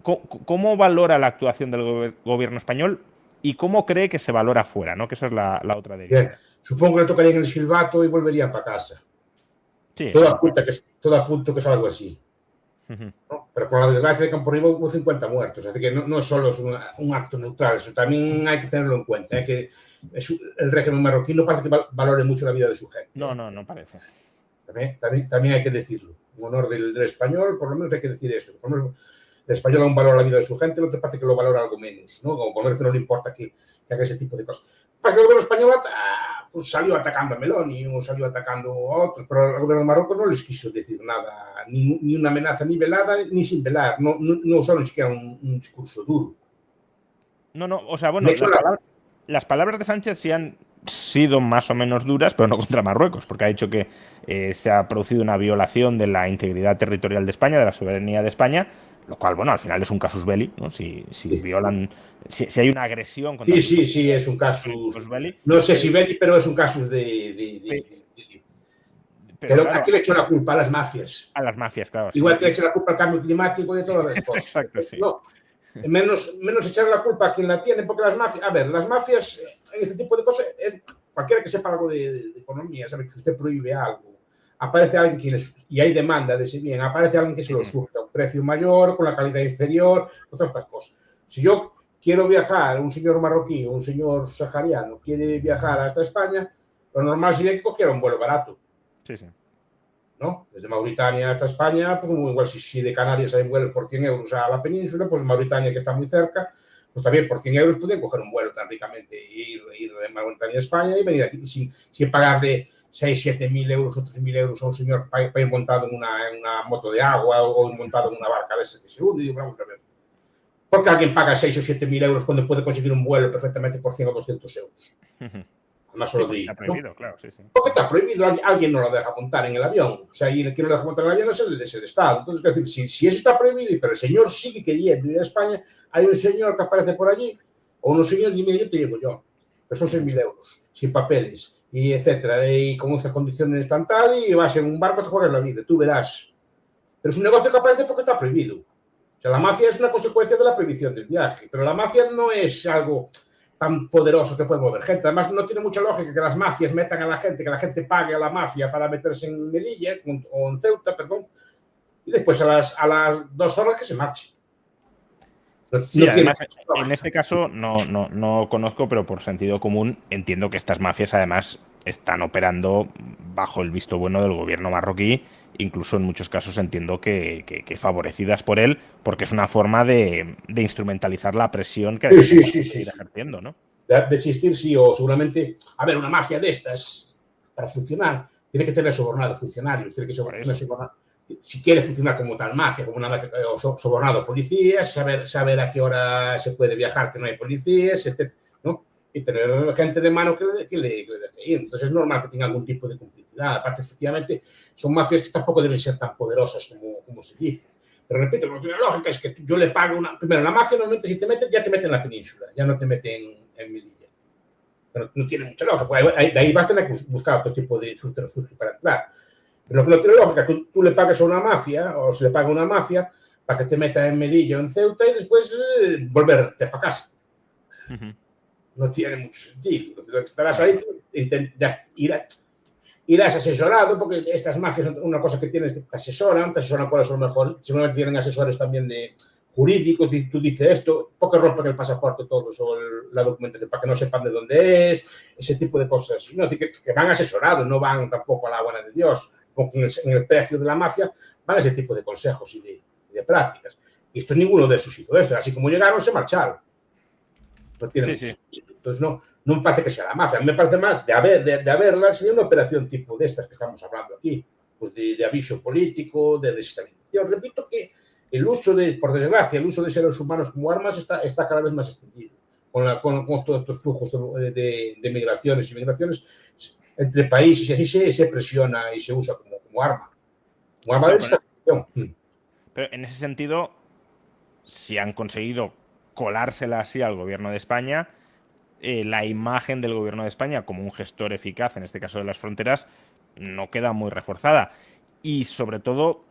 ¿cómo valora la actuación del gobierno español y cómo cree que se valora fuera, ¿no? Que esa es la otra Bien. derivada. Supongo que le tocarían el silbato y volverían para casa. Sí, Todo bueno. apunta que es algo así. Ujú. ¿No? Pero con la desgracia de Camporriba hubo 50 muertos, así que no solo es un acto neutral, eso también hay que tenerlo en cuenta, que el régimen marroquí no parece que valore mucho la vida de su gente. No, no, no parece. También hay que decirlo. En honor del español, por lo menos hay que decir esto. Por lo menos el español aún valora la vida de su gente, el otro parece que lo valora algo menos, ¿no? Como por que no le importa que haga ese tipo de cosas. Para que el gobierno español pues salió atacando a Meloni o salió atacando a otros, pero el gobierno de Marruecos no les quiso decir nada, ni una amenaza ni velada ni sin velar, no usó ni siquiera un discurso duro. No, no, o sea, De bueno, hecho, las palabras de Sánchez sí han sido más o menos duras, pero no contra Marruecos, porque ha dicho que se ha producido una violación de la integridad territorial de España, de la soberanía de España, lo cual, bueno, al final es un casus belli, ¿no? Si sí, violan, si hay una agresión contra su sí, es un caso, un casus belli, no sé pero, si belli, pero es un caso pero pero claro, aquí le echó la culpa a las mafias. a las mafias, claro, sí. Igual que le echa la culpa al cambio climático y de todas las cosas. Exacto, sí. No, menos echar la culpa a quien la tiene, porque las mafias, a ver, las mafias en este tipo de cosas, cualquiera que sepa algo de economía, sabe que si usted prohíbe algo, aparece alguien y hay demanda de ese bien, aparece alguien que se lo surta a un precio mayor, con la calidad inferior, con todas estas cosas. Si yo quiero viajar, un señor marroquí o un señor sahariano quiere viajar hasta España, lo normal sería que cogiera un vuelo barato. Sí, sí. ¿No? Desde Mauritania hasta España, pues igual si de Canarias hay vuelos por 100 euros a la península, pues Mauritania, que está muy cerca, pues también por 100 euros pueden coger un vuelo tan ricamente ir de Mauritania a España y venir aquí sin pagarle 6, 7 mil euros o 3 mil euros a un señor para ir montado en una moto de agua o montado en una barca de ese que se hunde. Y vamos a ver. ¿Por qué alguien paga 6 o 7 mil euros cuando puede conseguir un vuelo perfectamente por 100 o 200 euros? Además Sí, solo porque de está ir, ¿no? prohibido, claro, sí, sí. Porque está prohibido, alguien no lo deja montar en el avión. O sea, y el que no lo deja montar en el avión es el Estado. Entonces, es decir, si eso está prohibido, pero el señor sigue queriendo ir a España, hay un señor que aparece por allí, o unos señores, y dime, yo te llevo yo. Pero son 6.000 euros, sin papeles, y etcétera, y con esas condiciones tan tal, y vas en un barco, te juegas la vida, tú verás. Pero es un negocio que aparece porque está prohibido. O sea, la mafia es una consecuencia de la prohibición del viaje, pero la mafia no es algo tan poderoso que puede mover gente. Además, no tiene mucha lógica que las mafias metan a la gente, que la gente pague a la mafia para meterse en Melilla o en Ceuta, perdón, y después a las 2 horas que se marche. Sí, además, en este caso no conozco, pero por sentido común entiendo que estas mafias además están operando bajo el visto bueno del gobierno marroquí, incluso en muchos casos entiendo que favorecidas por él, porque es una forma de instrumentalizar la presión que sí, seguir ejerciendo, ¿no? De existir, sí, o seguramente, a ver, una mafia de estas, para funcionar, tiene que tener sobornados funcionarios, tiene que tener sobornados. Si quiere funcionar como tal mafia, como una mafia, sobornado policías, saber a qué hora se puede viajar, que no hay policías, etc., ¿no? Y tener gente de mano que le deje ir. Entonces es normal que tenga algún tipo de complicidad. Aparte, efectivamente, son mafias que tampoco deben ser tan poderosas como se dice. Pero repito, la lógica es que yo le pago primero, la mafia normalmente si te meten, ya te meten en la península, ya no te meten en Melilla. Pero no tiene mucha lógica, porque de ahí vas a tener que buscar otro tipo de subterfugio para entrar. Pero lo que no tiene lógica es que tú le pagues a una mafia, o se le paga a una mafia, para que te meta en Melilla o en Ceuta y después volverte para casa. No tiene mucho sentido. Lo que estarás ahí, irás asesorado, porque estas mafias, una cosa que tienes que te asesoran cuáles son los mejores, seguramente tienen asesores también de jurídicos, tú dices esto, porque rompen el pasaporte todos o la documentación para que no sepan de dónde es, ese tipo de cosas así. No, es decir, que van asesorados, no van tampoco a la buena de Dios, en el precio de la mafia, van a ese tipo de consejos y de prácticas. Y esto ninguno de esos hizo esto, así como llegaron, se marcharon. No tiene mucho sentido. Entonces, no me parece que sea la mafia. A mí me parece más de haberla, sería una operación tipo de estas que estamos hablando aquí, pues de aviso político, de desestabilización. Repito que por desgracia, el uso de seres humanos como armas está cada vez más extendido. Con todos estos flujos de migraciones y migraciones entre países, y así se presiona y se usa como arma. Como arma de extracción. Pero en ese sentido, si han conseguido colársela así al gobierno de España, la imagen del gobierno de España como un gestor eficaz, en este caso de las fronteras, no queda muy reforzada. Y sobre todo,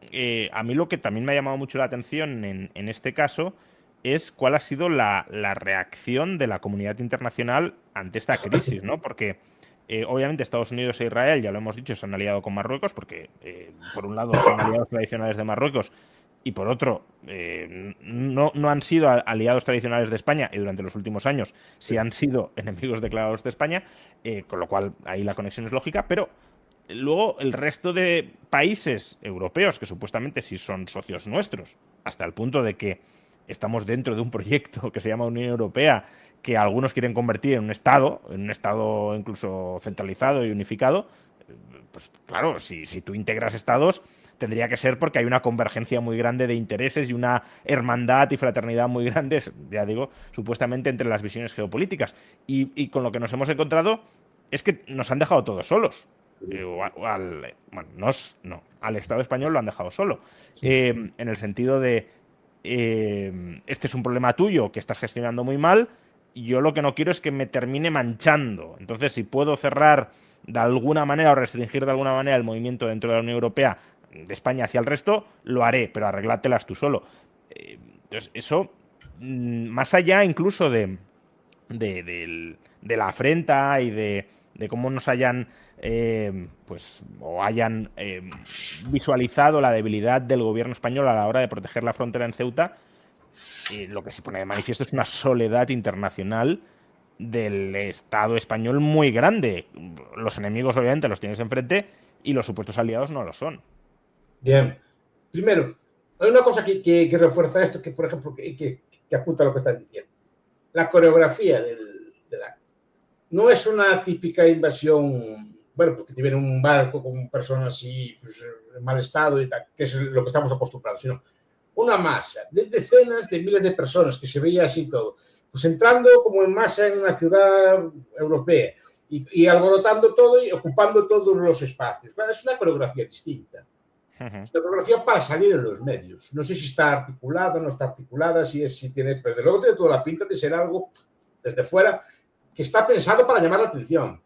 a mí lo que también me ha llamado mucho la atención en este caso es cuál ha sido la reacción de la comunidad internacional ante esta crisis, ¿no? Porque obviamente Estados Unidos e Israel, ya lo hemos dicho, se han aliado con Marruecos, porque por un lado son aliados tradicionales de Marruecos y por otro no han sido aliados tradicionales de España, y durante los últimos años sí han sido enemigos declarados de España, con lo cual ahí la conexión es lógica, pero luego el resto de países europeos, que supuestamente sí son socios nuestros, hasta el punto de que estamos dentro de un proyecto que se llama Unión Europea, que algunos quieren convertir en un Estado incluso centralizado y unificado, pues claro, si tú integras Estados, tendría que ser porque hay una convergencia muy grande de intereses y una hermandad y fraternidad muy grandes, ya digo, supuestamente entre las visiones geopolíticas. Y con lo que nos hemos encontrado es que nos han dejado todos solos. Al Estado español lo han dejado solo. Sí. En el sentido de, este es un problema tuyo que estás gestionando muy mal, yo lo que no quiero es que me termine manchando. Entonces, si puedo cerrar de alguna manera o restringir de alguna manera el movimiento dentro de la Unión Europea de España hacia el resto, lo haré, pero arreglátelas tú solo. Entonces, eso, más allá incluso de la afrenta y de cómo nos hayan hayan visualizado la debilidad del gobierno español a la hora de proteger la frontera en Ceuta, lo que se pone de manifiesto es una soledad internacional del Estado español muy grande. Los enemigos obviamente los tienes enfrente y los supuestos aliados no lo son. Bien. Primero, hay una cosa que refuerza esto, que por ejemplo, que apunta a lo que estás diciendo. La coreografía no es una típica invasión, bueno, porque te viene un barco con personas así, pues, en mal estado y tal, que es lo que estamos acostumbrados, sino una masa de decenas de miles de personas que se veía así todo, pues entrando como en masa en una ciudad europea y alborotando todo y ocupando todos los espacios. Claro, es una coreografía distinta. Es una coreografía para salir en los medios. No sé si está articulada, no está articulada, si tiene, pero desde luego tiene toda la pinta de ser algo desde fuera que está pensado para llamar la atención.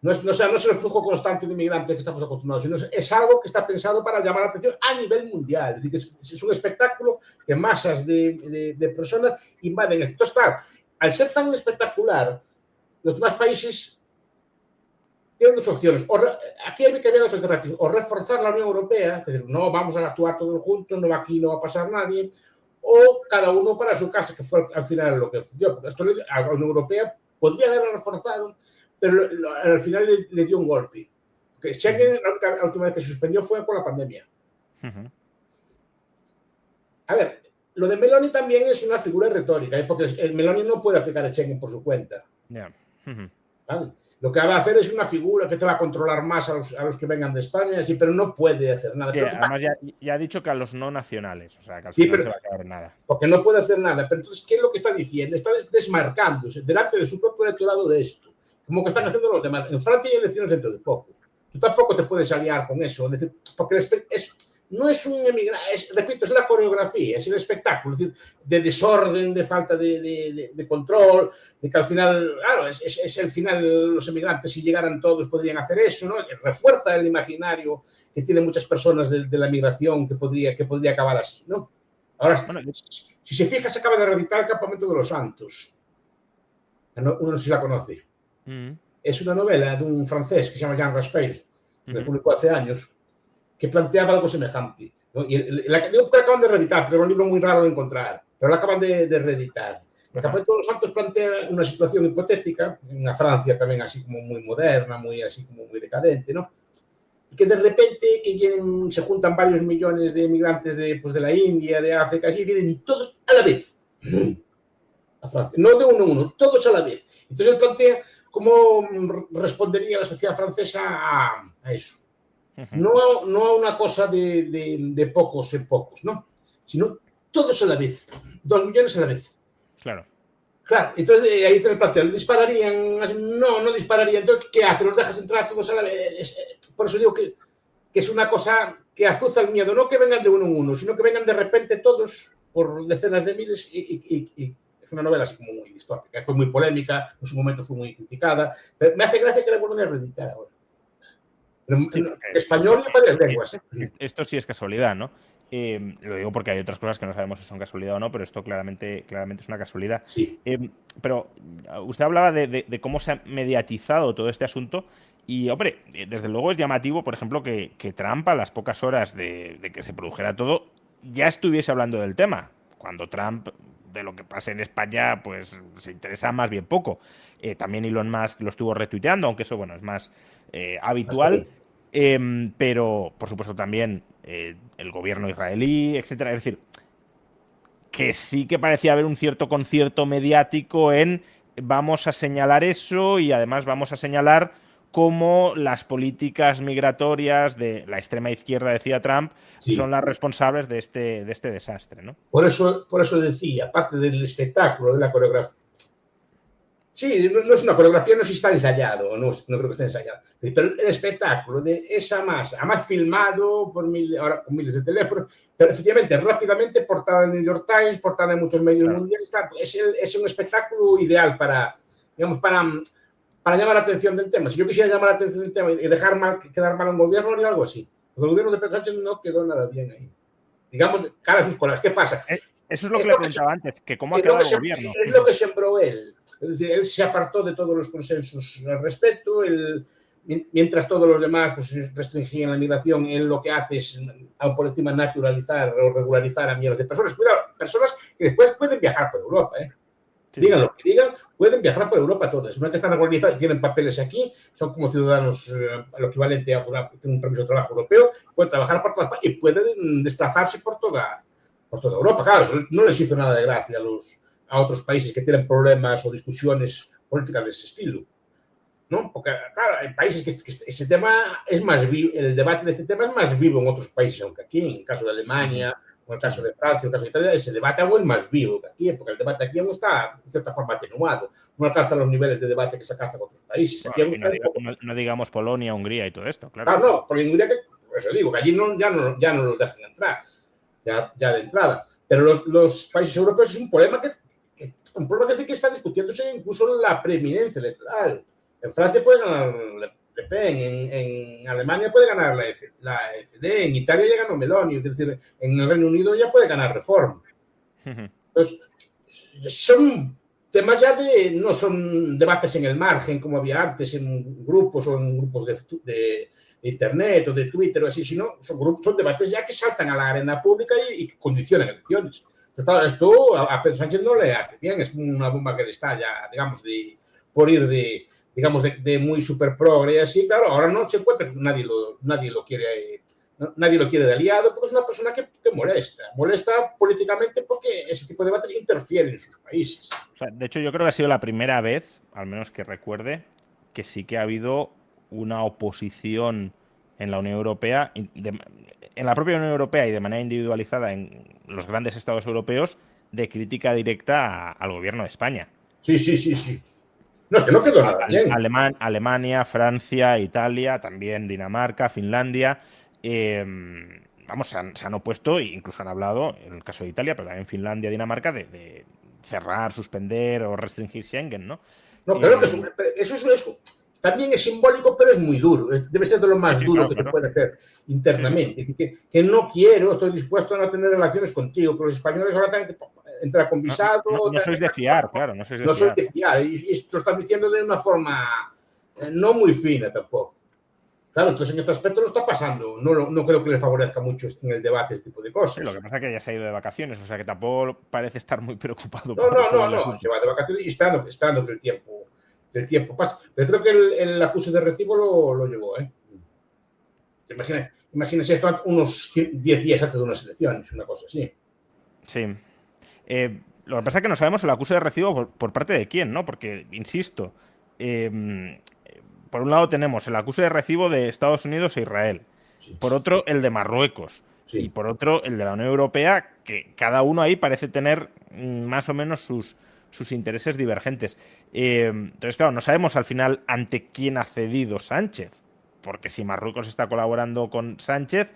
No es el flujo constante de inmigrantes que estamos acostumbrados, sino es algo que está pensado para llamar la atención a nivel mundial. Es decir, es un espectáculo que masas de personas invaden. Entonces, claro, al ser tan espectacular, los demás países tienen dos opciones. Aquí hay que haber dos alternativas. O reforzar la Unión Europea, es decir, no vamos a actuar todos juntos, no aquí no va a pasar nadie, o cada uno para su casa, que fue al final lo que dio. Porque esto a la Unión Europea podría haberla reforzado, pero al final le dio un golpe. Porque Schengen, la última vez que se suspendió fue con la pandemia. A ver, lo de Meloni también es una figura retórica, porque el Meloni no puede aplicar el Schengen por su cuenta. ¿Vale? Lo que va a hacer es una figura que te va a controlar más a los que vengan de España, así, pero no puede hacer nada. Sí, además ya ha dicho que a los no nacionales, o sea, que al final no se va a quedar nada. Porque no puede hacer nada. Pero entonces, ¿qué es lo que está diciendo? Está desmarcándose delante de su propio electorado de esto, como que están haciendo los demás. En Francia hay elecciones dentro de poco. Tú tampoco te puedes aliar con eso, es decir, porque no es un emigrante, repito, es la coreografía, es el espectáculo, es decir, de desorden, de falta de control, de que al final, claro, es el final, los emigrantes, si llegaran todos, podrían hacer eso, ¿no? Refuerza el imaginario que tienen muchas personas de la migración que podría acabar así, ¿no? Ahora, bueno, si se fija, se acaba de reeditar El Campamento de los Santos. Uno no sé si la conoce. Es una novela de un francés que se llama Jean Raspail, que la publicó hace años, que planteaba algo semejante, ¿no? Y digo que acaban de reeditar, pero era un libro muy raro de encontrar, pero lo acaban de reeditar. El Campamento de los Santos plantea una situación hipotética, en una Francia también así como muy moderna, muy así como muy decadente, ¿no? Y que de repente se juntan varios millones de emigrantes de la India, de África, y vienen todos a la vez a Francia, no de uno a uno, todos a la vez. Entonces él plantea cómo respondería la sociedad francesa a eso. No a una cosa de pocos en pocos, ¿no? sino todos a la vez, 2 millones a la vez. Claro. Claro, entonces ahí te el plantel, ¿dispararían? No dispararían. Entonces, ¿qué haces? ¿Los dejas entrar todos a la vez? Por eso digo que es una cosa que azuza el miedo, no que vengan de uno en uno, sino que vengan de repente todos por decenas de miles y es una novela así como muy distópica. Fue muy polémica, en su momento fue muy criticada, pero me hace gracia que la vuelvan a reeditar ahora. Sí, en español y varias lenguas. Esto sí es casualidad, ¿no? Lo digo porque hay otras cosas que no sabemos si son casualidad o no, pero esto claramente es una casualidad. Sí. Pero usted hablaba de cómo se ha mediatizado todo este asunto y, hombre, desde luego es llamativo, por ejemplo, que Trump a las pocas horas de que se produjera todo ya estuviese hablando del tema, cuando Trump de lo que pase en España pues se interesa más bien poco. También Elon Musk lo estuvo retuiteando, aunque eso, bueno, es más habitual. Pero, por supuesto, también el gobierno israelí, etcétera. Es decir, que sí que parecía haber un cierto concierto mediático en vamos a señalar eso y además vamos a señalar cómo las políticas migratorias de la extrema izquierda, decía Trump, sí, son las responsables de este desastre, ¿no? Por eso decía, aparte del espectáculo, de la coreografía. Sí, no es una coreografía, no sé si está ensayado, no creo que esté ensayado, pero el espectáculo de esa masa, además filmado ahora con miles de teléfonos, pero efectivamente, rápidamente, portada en New York Times, portada en muchos medios mundiales, es un espectáculo ideal para, digamos, para llamar la atención del tema. Si yo quisiera llamar la atención del tema y dejar quedar mal a un gobierno, haría algo así. Porque el gobierno de Pedro Sánchez no quedó nada bien ahí. Digamos, cara a sus colas. ¿Qué pasa? Eso es lo que le preguntaba antes, que cómo ha quedado el gobierno. Es lo que sembró él. Es decir, él se apartó de todos los consensos al respecto. Mientras todos los demás pues, restringían la migración, él lo que hace es, por encima, naturalizar o regularizar a millones de personas. Cuidado, personas que después pueden viajar por Europa, ¿eh? Sí. Digan lo que digan, pueden viajar por Europa todas. Una que están regularizadas, tienen papeles aquí, son como ciudadanos, lo equivalente a un permiso de trabajo europeo, pueden trabajar por todas partes y pueden desplazarse por toda Europa. Claro, eso no les hizo nada de gracia a otros países que tienen problemas o discusiones políticas de ese estilo, ¿no? Porque, claro, hay países que ese tema es más vivo, el debate de este tema es más vivo en otros países, aunque aquí, en el caso de Alemania, en el caso de Francia, en el caso de Italia, ese debate aún es más vivo que aquí, porque el debate aquí aún está, de cierta forma, atenuado. No alcanza los niveles de debate que se alcanza en otros países. Aquí no digamos Polonia, Hungría y todo esto, claro. Ah, no, porque en Hungría, por eso digo, que allí ya no los dejan entrar, ya de entrada. Pero los países europeos es un problema que está discutiéndose incluso la preeminencia electoral. En Francia puede ganar Le Pen, en Alemania puede ganar la AfD, en Italia ya ganó Meloni, es decir, en el Reino Unido ya puede ganar Reform. Entonces, son temas ya no son debates en el margen como había antes en grupos o en grupos de internet o de Twitter o así, sino son debates ya que saltan a la arena pública y condicionan elecciones. Entonces, claro, esto a Pedro Sánchez no le hace bien, es una bomba que le está ya, digamos, por ir de muy super progre y así, claro, ahora no se encuentra, nadie lo quiere de aliado, porque es una persona que molesta políticamente porque ese tipo de debates interfieren en sus países. O sea, de hecho, yo creo que ha sido la primera vez, al menos que recuerde, que sí que ha habido una oposición en la Unión Europea, en la propia Unión Europea y de manera individualizada en los grandes estados europeos, de crítica directa al gobierno de España. Sí. No, es que no quedó nada bien. Alemania, Francia, Italia, también Dinamarca, Finlandia. Vamos, se han opuesto e incluso han hablado, en el caso de Italia, pero también Finlandia, Dinamarca, de cerrar, suspender o restringir Schengen, ¿no? No, claro que eso también es simbólico, pero es muy duro. Debe ser de lo más duro que se puede hacer internamente. Sí. Que no quiero, estoy dispuesto a no tener relaciones contigo, pero los españoles ahora tienen que entrar con visado. No sois de fiar, claro. No sois de fiar. Y lo están diciendo de una forma no muy fina tampoco. Claro, entonces en este aspecto lo está pasando. No creo que le favorezca mucho en el debate este tipo de cosas. Sí, lo que pasa es que ya se ha ido de vacaciones, o sea que tampoco parece estar muy preocupado. No. Se va de vacaciones y esperando que el tiempo pasa. Pero creo que el acuse de recibo lo llevó, ¿eh? Imagínese esto unos 10 días antes de unas elecciones, una cosa así. Sí. Lo que pasa es que no sabemos el acuse de recibo por parte de quién, ¿no? Porque, insisto, por un lado tenemos el acuse de recibo de Estados Unidos e Israel. Sí. Por otro, el de Marruecos. y por otro el de la Unión Europea, que cada uno ahí parece tener más o menos sus intereses divergentes. Entonces, claro, no sabemos al final ante quién ha cedido Sánchez, porque si Marruecos está colaborando con Sánchez,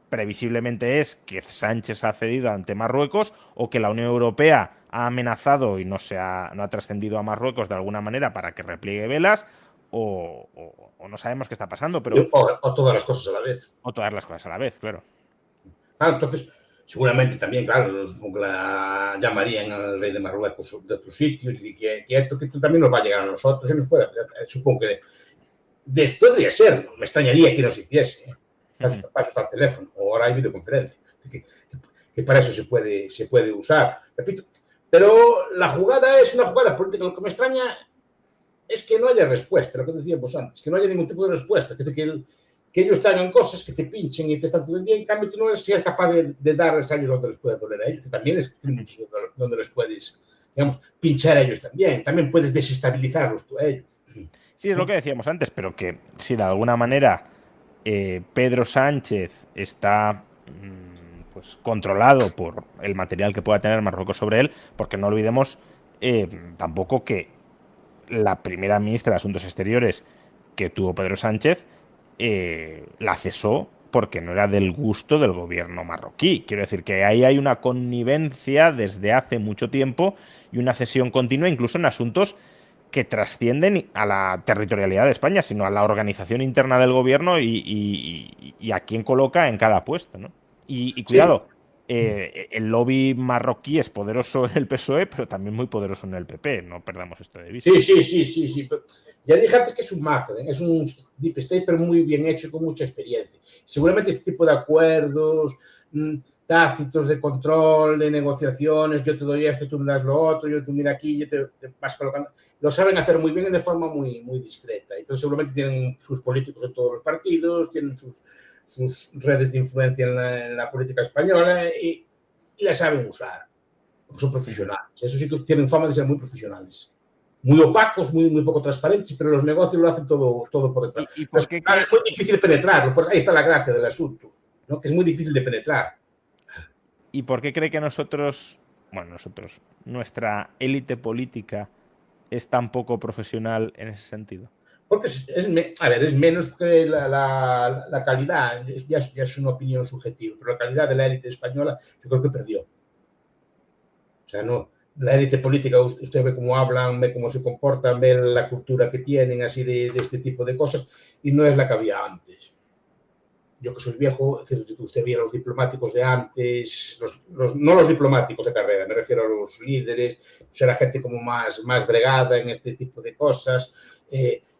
previsiblemente es que Sánchez ha cedido ante Marruecos o que la Unión Europea ha amenazado y no ha trascendido a Marruecos de alguna manera para que repliegue velas, o no sabemos qué está pasando, pero... O todas las cosas a la vez. O todas las cosas a la vez, claro. Entonces, seguramente también, claro, llamarían al rey de Marruecos de otros sitios y que esto también nos va a llegar a nosotros y nos puede hacer. Supongo que podría ser, me extrañaría que nos hiciese. Para eso está el teléfono, o ahora hay videoconferencia, que para eso se puede usar. Repito, pero la jugada es una jugada política. Lo que me extraña es que no haya respuesta, lo que decíamos antes, que no haya ningún tipo de respuesta, que ellos te hagan cosas, que te pinchen y te están todo el día, en cambio tú no eres capaz de darles a ellos donde les puede doler a ellos, que también es muchos donde les puedes, digamos, pinchar a ellos también. También puedes desestabilizarlos tú a ellos. Sí, es lo que decíamos antes, pero que si de alguna manera Pedro Sánchez está pues controlado por el material que pueda tener Marruecos sobre él, porque no olvidemos tampoco que la primera ministra de Asuntos Exteriores que tuvo Pedro Sánchez la cesó porque no era del gusto del gobierno marroquí. Quiero decir que ahí hay una connivencia desde hace mucho tiempo y una cesión continua incluso en asuntos que trascienden a la territorialidad de España, sino a la organización interna del gobierno y a quién coloca en cada puesto, ¿no? Y cuidado, el lobby marroquí es poderoso en el PSOE, pero también muy poderoso en el PP, no perdamos esto de vista. Sí. Ya dije antes que es un marketing, es un deep state, pero muy bien hecho, con mucha experiencia. Seguramente este tipo de acuerdos tácitos de control, de negociaciones, yo te doy esto, tú me das lo otro, yo tú mira aquí, yo te vas colocando, lo saben hacer muy bien y de forma muy, muy discreta. Entonces seguramente tienen sus políticos en todos los partidos, tienen sus redes de influencia en la política española y la saben usar. Son profesionales. Eso sí que tienen fama de ser muy profesionales. Muy opacos, muy poco transparentes, pero los negocios lo hacen todo por detrás. ¿Y por qué es muy difícil penetrarlo. Pues ahí está la gracia del asunto, ¿no? Que es muy difícil de penetrar. ¿Y por qué cree que nuestra élite política es tan poco profesional en ese sentido? Porque es menos que la calidad, ya es una opinión subjetiva, pero la calidad de la élite española yo creo que perdió. O sea, no, la élite política, usted ve cómo hablan, ve cómo se comportan, ve la cultura que tienen, así de este tipo de cosas, y no es la que había antes. Yo que soy viejo, usted veía a los diplomáticos de antes, no los diplomáticos de carrera, me refiero a los líderes, pues era gente como más bregada en este tipo de cosas,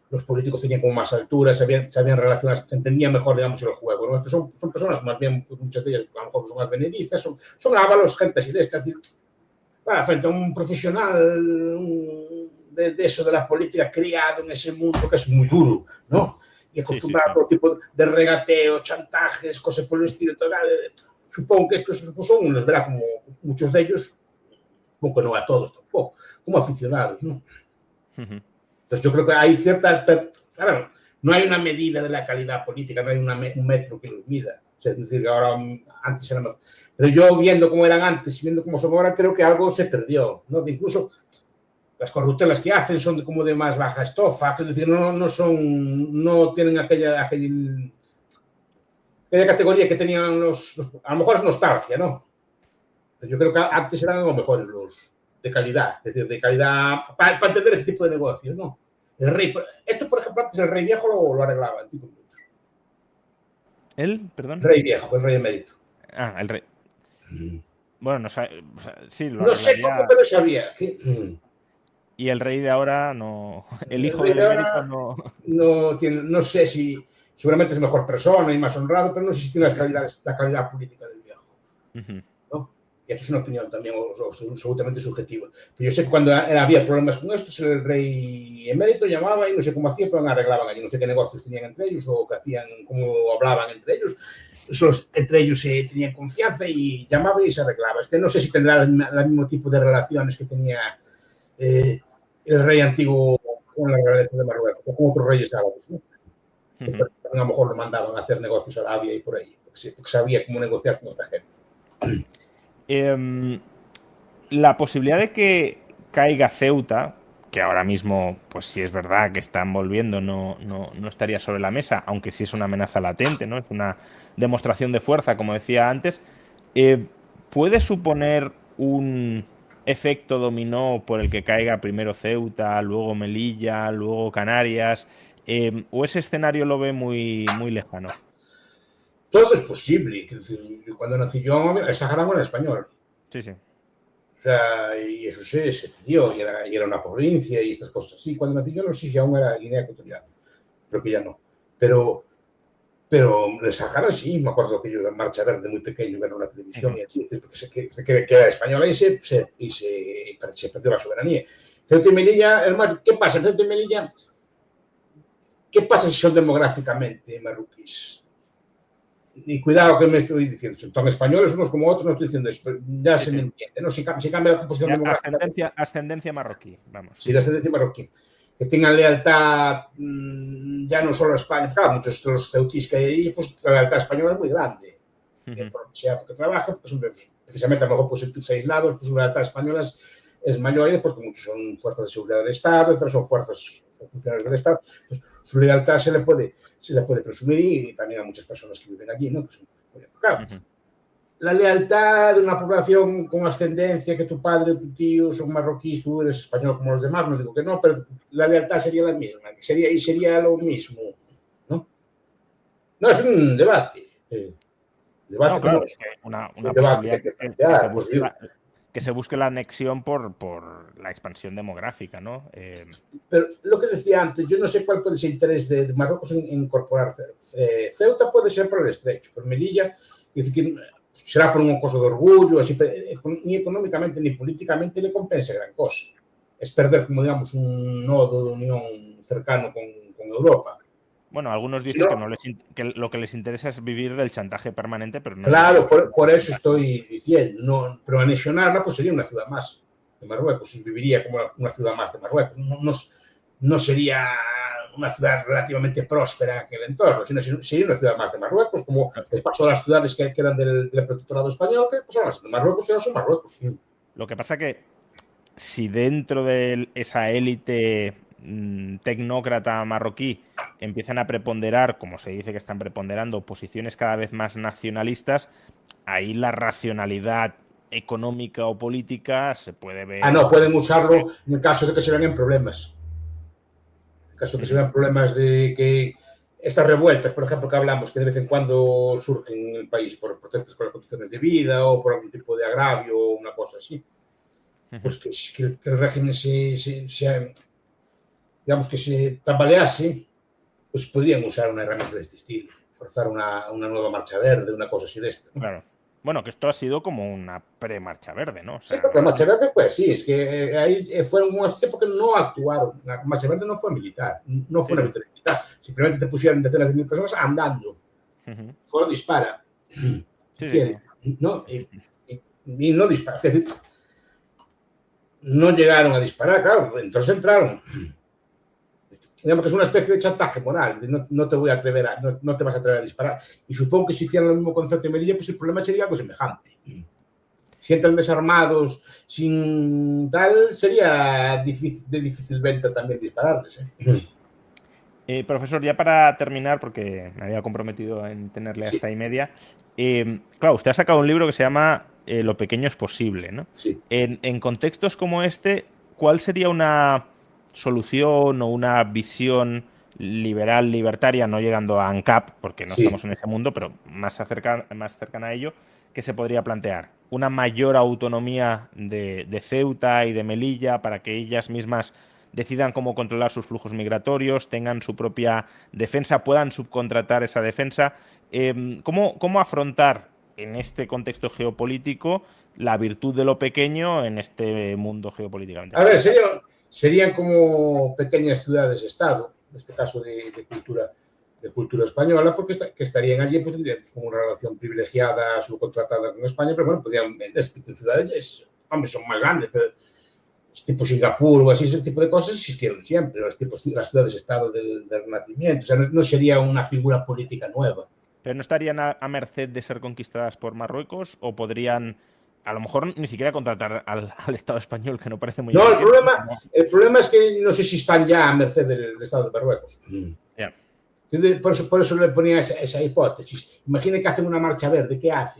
los políticos tenían como más altura, sabían relacionar, se entendían mejor, digamos, el juego, ¿no? Estos son personas, más bien, muchas de ellas, a lo mejor son más benedizas, son ávalos, gente así de esta, frente a un profesional de eso de la política criado en ese mundo que es muy duro, ¿no? Y acostumbrado a todo tipo de regateo, chantajes, cosas por el estilo. Supongo que estos son unos, ¿verdad? Como muchos de ellos, supongo que no a todos tampoco, como aficionados, ¿no? Entonces yo creo que hay cierta... Claro, no hay una medida de la calidad política, no hay un metro que los mida. O sea, es decir, que ahora antes eran más... Pero yo viendo cómo eran antes y viendo cómo son ahora, creo que algo se perdió, ¿no? Incluso las corruptelas que hacen son como de más baja estofa, es decir, no tienen aquella categoría que tenían a lo mejor es nostalgia, ¿no? Pero yo creo que antes eran los mejores, los de calidad, es decir, de calidad para entender este tipo de negocios, ¿no? El rey, esto por ejemplo, antes el rey viejo lo arreglaba en 5 minutos. ¿El? Perdón. El rey viejo, el rey emérito. Ah, el rey. Bueno, no sabe, sí, no sé cómo, pero sabía. Y el rey de ahora no. El hijo del emérito no. No sé si. Seguramente es mejor persona y más honrado, pero no sé si tiene la calidad política del viejo. ¿No? Y esto es una opinión también absolutamente subjetiva. Pero yo sé que cuando había problemas con esto, el rey emérito llamaba y no sé cómo hacía, pero arreglaban allí. No sé qué negocios tenían entre ellos o qué hacían, cómo hablaban entre ellos. Entre ellos tenían confianza y llamaba y se arreglaba. No sé si tendrá el mismo tipo de relaciones que tenía el rey antiguo con la realeza de Marruecos, o con otros reyes árabes, ¿no? A lo mejor lo mandaban a hacer negocios a Arabia y por ahí. porque sabía cómo negociar con esta gente. La posibilidad de que caiga Ceuta, que ahora mismo, pues sí es verdad que están volviendo, no estaría sobre la mesa, aunque sí es una amenaza latente, ¿no? Es una demostración de fuerza, como decía antes. ¿Puede suponer un efecto dominó por el que caiga primero Ceuta, luego Melilla, luego Canarias? ¿O ese escenario lo ve muy lejano? Todo es posible. Cuando nací yo, el Sahara no era español. Sí, sí. O sea, y eso se cedió, y era una provincia y estas cosas. Sí, cuando nací yo no sé si aún era Guinea Ecuatorial. Creo que ya no. Pero el Sahara sí, me acuerdo que yo de Marcha Verde muy pequeño, ver la televisión y así, porque se cree que era española y se perdió la soberanía. Ceuta y Melilla, hermano, ¿qué pasa? Ceuta y Melilla, ¿qué pasa si son demográficamente marroquíes? Y cuidado que me estoy diciendo, son españoles unos como otros, no estoy diciendo eso, pero ya se me entiende, ¿no? Si cambia la composición demográfica. Ascendencia marroquí, vamos. Sí, de ascendencia marroquí. Que tengan lealtad ya no solo a España, claro, muchos de los ceutíes que hay ahí, pues la lealtad española es muy grande. Sea porque trabajan, porque precisamente a lo mejor pues sentirse aislados, pues la lealtad española es mayor, porque muchos son fuerzas de seguridad del Estado, otros son fuerzas funcionarios del Estado. Pues, su lealtad se le puede presumir y también a muchas personas que viven allí, ¿no? Que son, claro, la lealtad de una población con ascendencia, que tu padre, tu tío son marroquíes, tú eres español como los demás, no digo que no, pero la lealtad sería la misma, sería lo mismo, ¿no? No, es un debate. Debate no, claro, una posibilidad que se busque la anexión por la expansión demográfica, ¿no? Pero lo que decía antes, yo no sé cuál puede ser el interés de Marruecos en incorporar Ceuta, puede ser por el estrecho, por Melilla, es decir, que será por un cosa de orgullo, así, ni económicamente ni políticamente le compensa gran cosa. Es perder, como digamos, un nodo de unión cercano con Europa. Bueno, algunos dicen que lo que les interesa es vivir del chantaje permanente, pero no. Claro, por eso estoy diciendo, no, pero anexionarla pues sería una ciudad más de Marruecos y viviría como una ciudad más de Marruecos. No sería una ciudad relativamente próspera en aquel entorno, sino sería una ciudad más de Marruecos, como les pasó a las ciudades que eran del protectorado español, que pasaron a ser de Marruecos y ahora son Marruecos. Lo que pasa que si dentro de esa élite tecnócrata marroquí empiezan a preponderar, como se dice que están preponderando, posiciones cada vez más nacionalistas, ahí la racionalidad económica o política se puede ver. No, pueden usarlo en el caso de que se vean en problemas. En el caso de que se vean problemas de que estas revueltas, por ejemplo, que hablamos, que de vez en cuando surgen en el país por protestas por las condiciones de vida o por algún tipo de agravio o una cosa así, pues que el régimen digamos que se tambalease, pues podrían usar una herramienta de este estilo, forzar una nueva marcha verde, una cosa así de esto, ¿no? Claro. Bueno, que esto ha sido como una pre-marcha verde, ¿no? O sea, sí, porque la marcha verde fue así, es que ahí fueron unos tiempos que no actuaron. La marcha verde no fue militar, no fue una victoria militar. Simplemente te pusieron decenas de mil personas andando. Fueron dispara. Si quieres. ¿No? Y no dispara. Es decir, no llegaron a disparar, claro, entonces entraron. Digamos que es una especie de chantaje moral, no te voy a atrever no te vas a atrever a disparar. Y supongo que si hicieran lo mismo con Ceuta y Melilla, pues el problema sería algo semejante. Si entran desarmados, sin tal, sería de difícil venta también dispararles. Profesor, ya para terminar, porque me había comprometido en tenerle hasta y media, claro, usted ha sacado un libro que se llama Lo pequeño es posible, ¿no? Sí. En contextos como este, ¿cuál sería una solución o una visión liberal, libertaria, no llegando a ANCAP, porque no estamos en ese mundo, pero más cercana a ello, que se podría plantear? ¿Una mayor autonomía de Ceuta y de Melilla para que ellas mismas decidan cómo controlar sus flujos migratorios, tengan su propia defensa, puedan subcontratar esa defensa? ¿Cómo afrontar en este contexto geopolítico la virtud de lo pequeño en este mundo geopolíticamente? A ver, serían como pequeñas ciudades-estado, en este caso de cultura española, porque que estarían allí pues, con una relación privilegiada, subcontratada con España, pero bueno, podrían vender este tipo de ciudades, hombre, son más grandes, pero tipo Singapur o así, ese tipo de cosas existieron siempre, las ciudades-estado del Renacimiento, o sea, no sería una figura política nueva. ¿Pero no estarían a merced de ser conquistadas por Marruecos o podrían, a lo mejor, ni siquiera contratar al Estado español, que no parece muy No, eficiente? el problema es que no sé si están ya a merced del Estado de Marruecos. Ya. Por eso le ponía esa hipótesis. Imagine que hacen una marcha verde, ¿qué hace?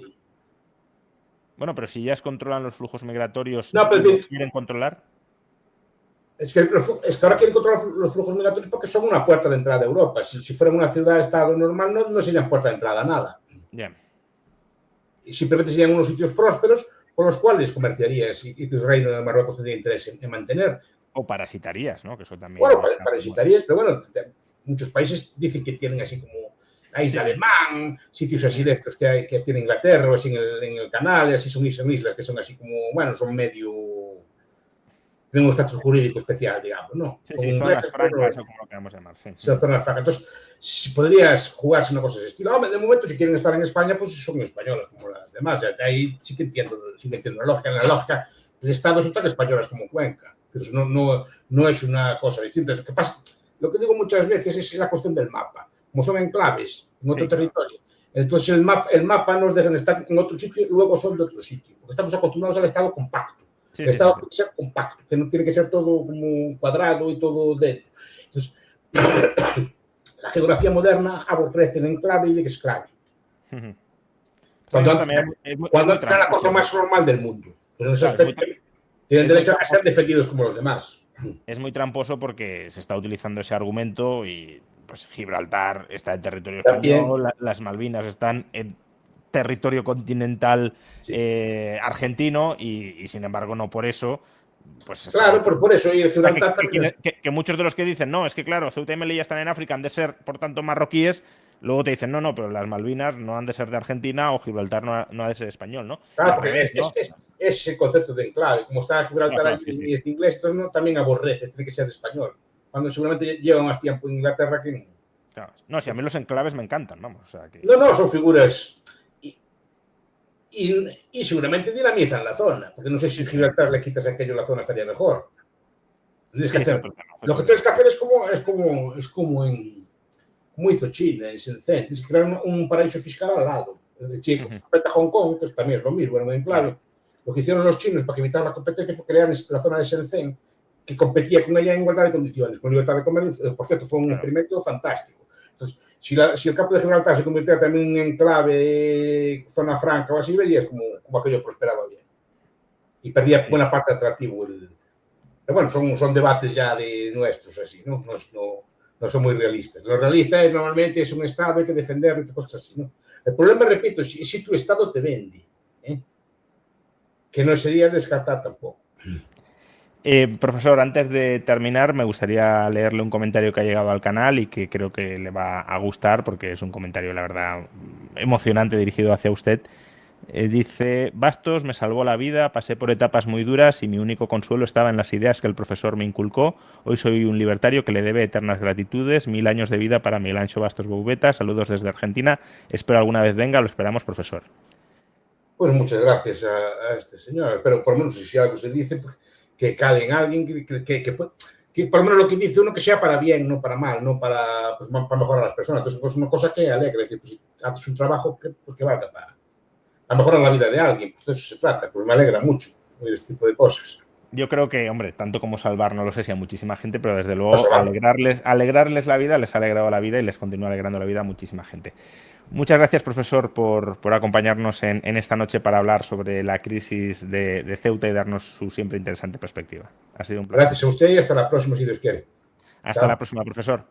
Bueno, pero si ellas controlan los flujos migratorios, No, pero ¿los quieren controlar? Es que ahora quieren controlar los flujos migratorios porque son una puerta de entrada a Europa. Si fueran una ciudad-estado normal, no serían puerta de entrada a nada. Ya. Y simplemente serían unos sitios prósperos con los cuales comerciarías y el reino de Marruecos tendría interés en mantener. O parasitarías, ¿no? Que eso también. Bueno, parasitarías, pero bueno, muchos países dicen que tienen así como la isla de Man, sitios así de estos que tiene Inglaterra, o así en el canal, y así son islas que son así como, bueno, son medio. Tienen un estatus jurídico especial, digamos, ¿no? Sí, son sí, ingleses, zonas francas o como lo queramos llamar, sí. Son zonas francas. Entonces, si podrías jugarse una cosa de ese estilo. De momento, si quieren estar en España, pues son españolas como las demás. Ahí sí que entiendo la lógica. En la lógica del Estado son tan españolas como Cuenca. Pero eso no es una cosa distinta. Lo que digo muchas veces es la cuestión del mapa. Como son enclaves en otro territorio, entonces el mapa nos dejan estar en otro sitio y luego son de otro sitio. Porque estamos acostumbrados al Estado compacto. El Estado tiene que ser compacto, que no tiene que ser todo como cuadrado y todo dentro. Entonces, la geografía moderna aborrece el enclave y el exclave. Cuando antes era la cosa más normal del mundo. Pues en ese aspecto tienen derecho a ser defendidos como los demás. Es muy tramposo porque se está utilizando ese argumento y pues Gibraltar está en territorio español, las Malvinas están en territorio continental argentino y sin embargo no por eso pues claro, por eso y el Gibraltar que muchos de los que dicen no, es que claro, Ceuta y Melilla están en África, han de ser por tanto marroquíes, luego te dicen no, pero las Malvinas no han de ser de Argentina o Gibraltar no ha de ser español, ¿no? Claro, porque es el concepto de enclave, como está Gibraltar allí y es inglés, entonces no, también aborrece, tiene que ser español, cuando seguramente lleva más tiempo en Inglaterra que en... Claro. No, si a mí los enclaves me encantan, vamos. O sea, que... No, son figuras y seguramente dinamizan la zona, porque no sé si Gibraltar le quitas aquello la zona estaría mejor. Tienes que hacer, lo que tienes que hacer es como hizo China, en Shenzhen, tienes que crear un paraíso fiscal al lado. De China, frente a Hong Kong, que también es lo mismo, era muy claro. Lo que hicieron los chinos para evitar la competencia fue crear la zona de Shenzhen, que competía con ella en igualdad de condiciones, con libertad de comercio. Por cierto, fue un experimento fantástico. Entonces, si el campo de Gibraltar se convirtiera también en enclave, zona franca o así, verías como aquello prosperaba bien. Y perdía buena parte atractivo. Pero bueno, son debates ya de nuestros, así, ¿no? No son muy realistas. Lo realista es normalmente es un Estado, hay que defender cosas así, ¿no? El problema, repito, si tu Estado te vende, que no sería descartar tampoco. Profesor, antes de terminar, me gustaría leerle un comentario que ha llegado al canal y que creo que le va a gustar porque es un comentario, la verdad, emocionante dirigido hacia usted. Dice, Bastos me salvó la vida, pasé por etapas muy duras y mi único consuelo estaba en las ideas que el profesor me inculcó. Hoy soy un libertario que le debe eternas gratitudes, 1000 años de vida para Miguel Ancho Bastos Boubeta. Saludos desde Argentina. Espero alguna vez venga, lo esperamos, profesor. Pues muchas gracias a este señor, pero por lo menos si algo se dice, pues, que cale en alguien, que por lo menos lo que dice uno que sea para bien, no para mal, no para mejorar a las personas. Entonces, pues una cosa que alegra, es decir, pues, haces un trabajo que valga para mejorar la vida de alguien, pues de eso se trata, pues me alegra mucho este tipo de cosas. Yo creo que, hombre, tanto como salvar, no lo sé si a muchísima gente, pero desde luego alegrarles la vida, les ha alegrado la vida y les continúa alegrando la vida a muchísima gente. Muchas gracias, profesor, por acompañarnos en esta noche para hablar sobre la crisis de Ceuta y darnos su siempre interesante perspectiva. Ha sido un placer. Gracias a usted y hasta la próxima, si Dios quiere. Hasta la próxima, profesor.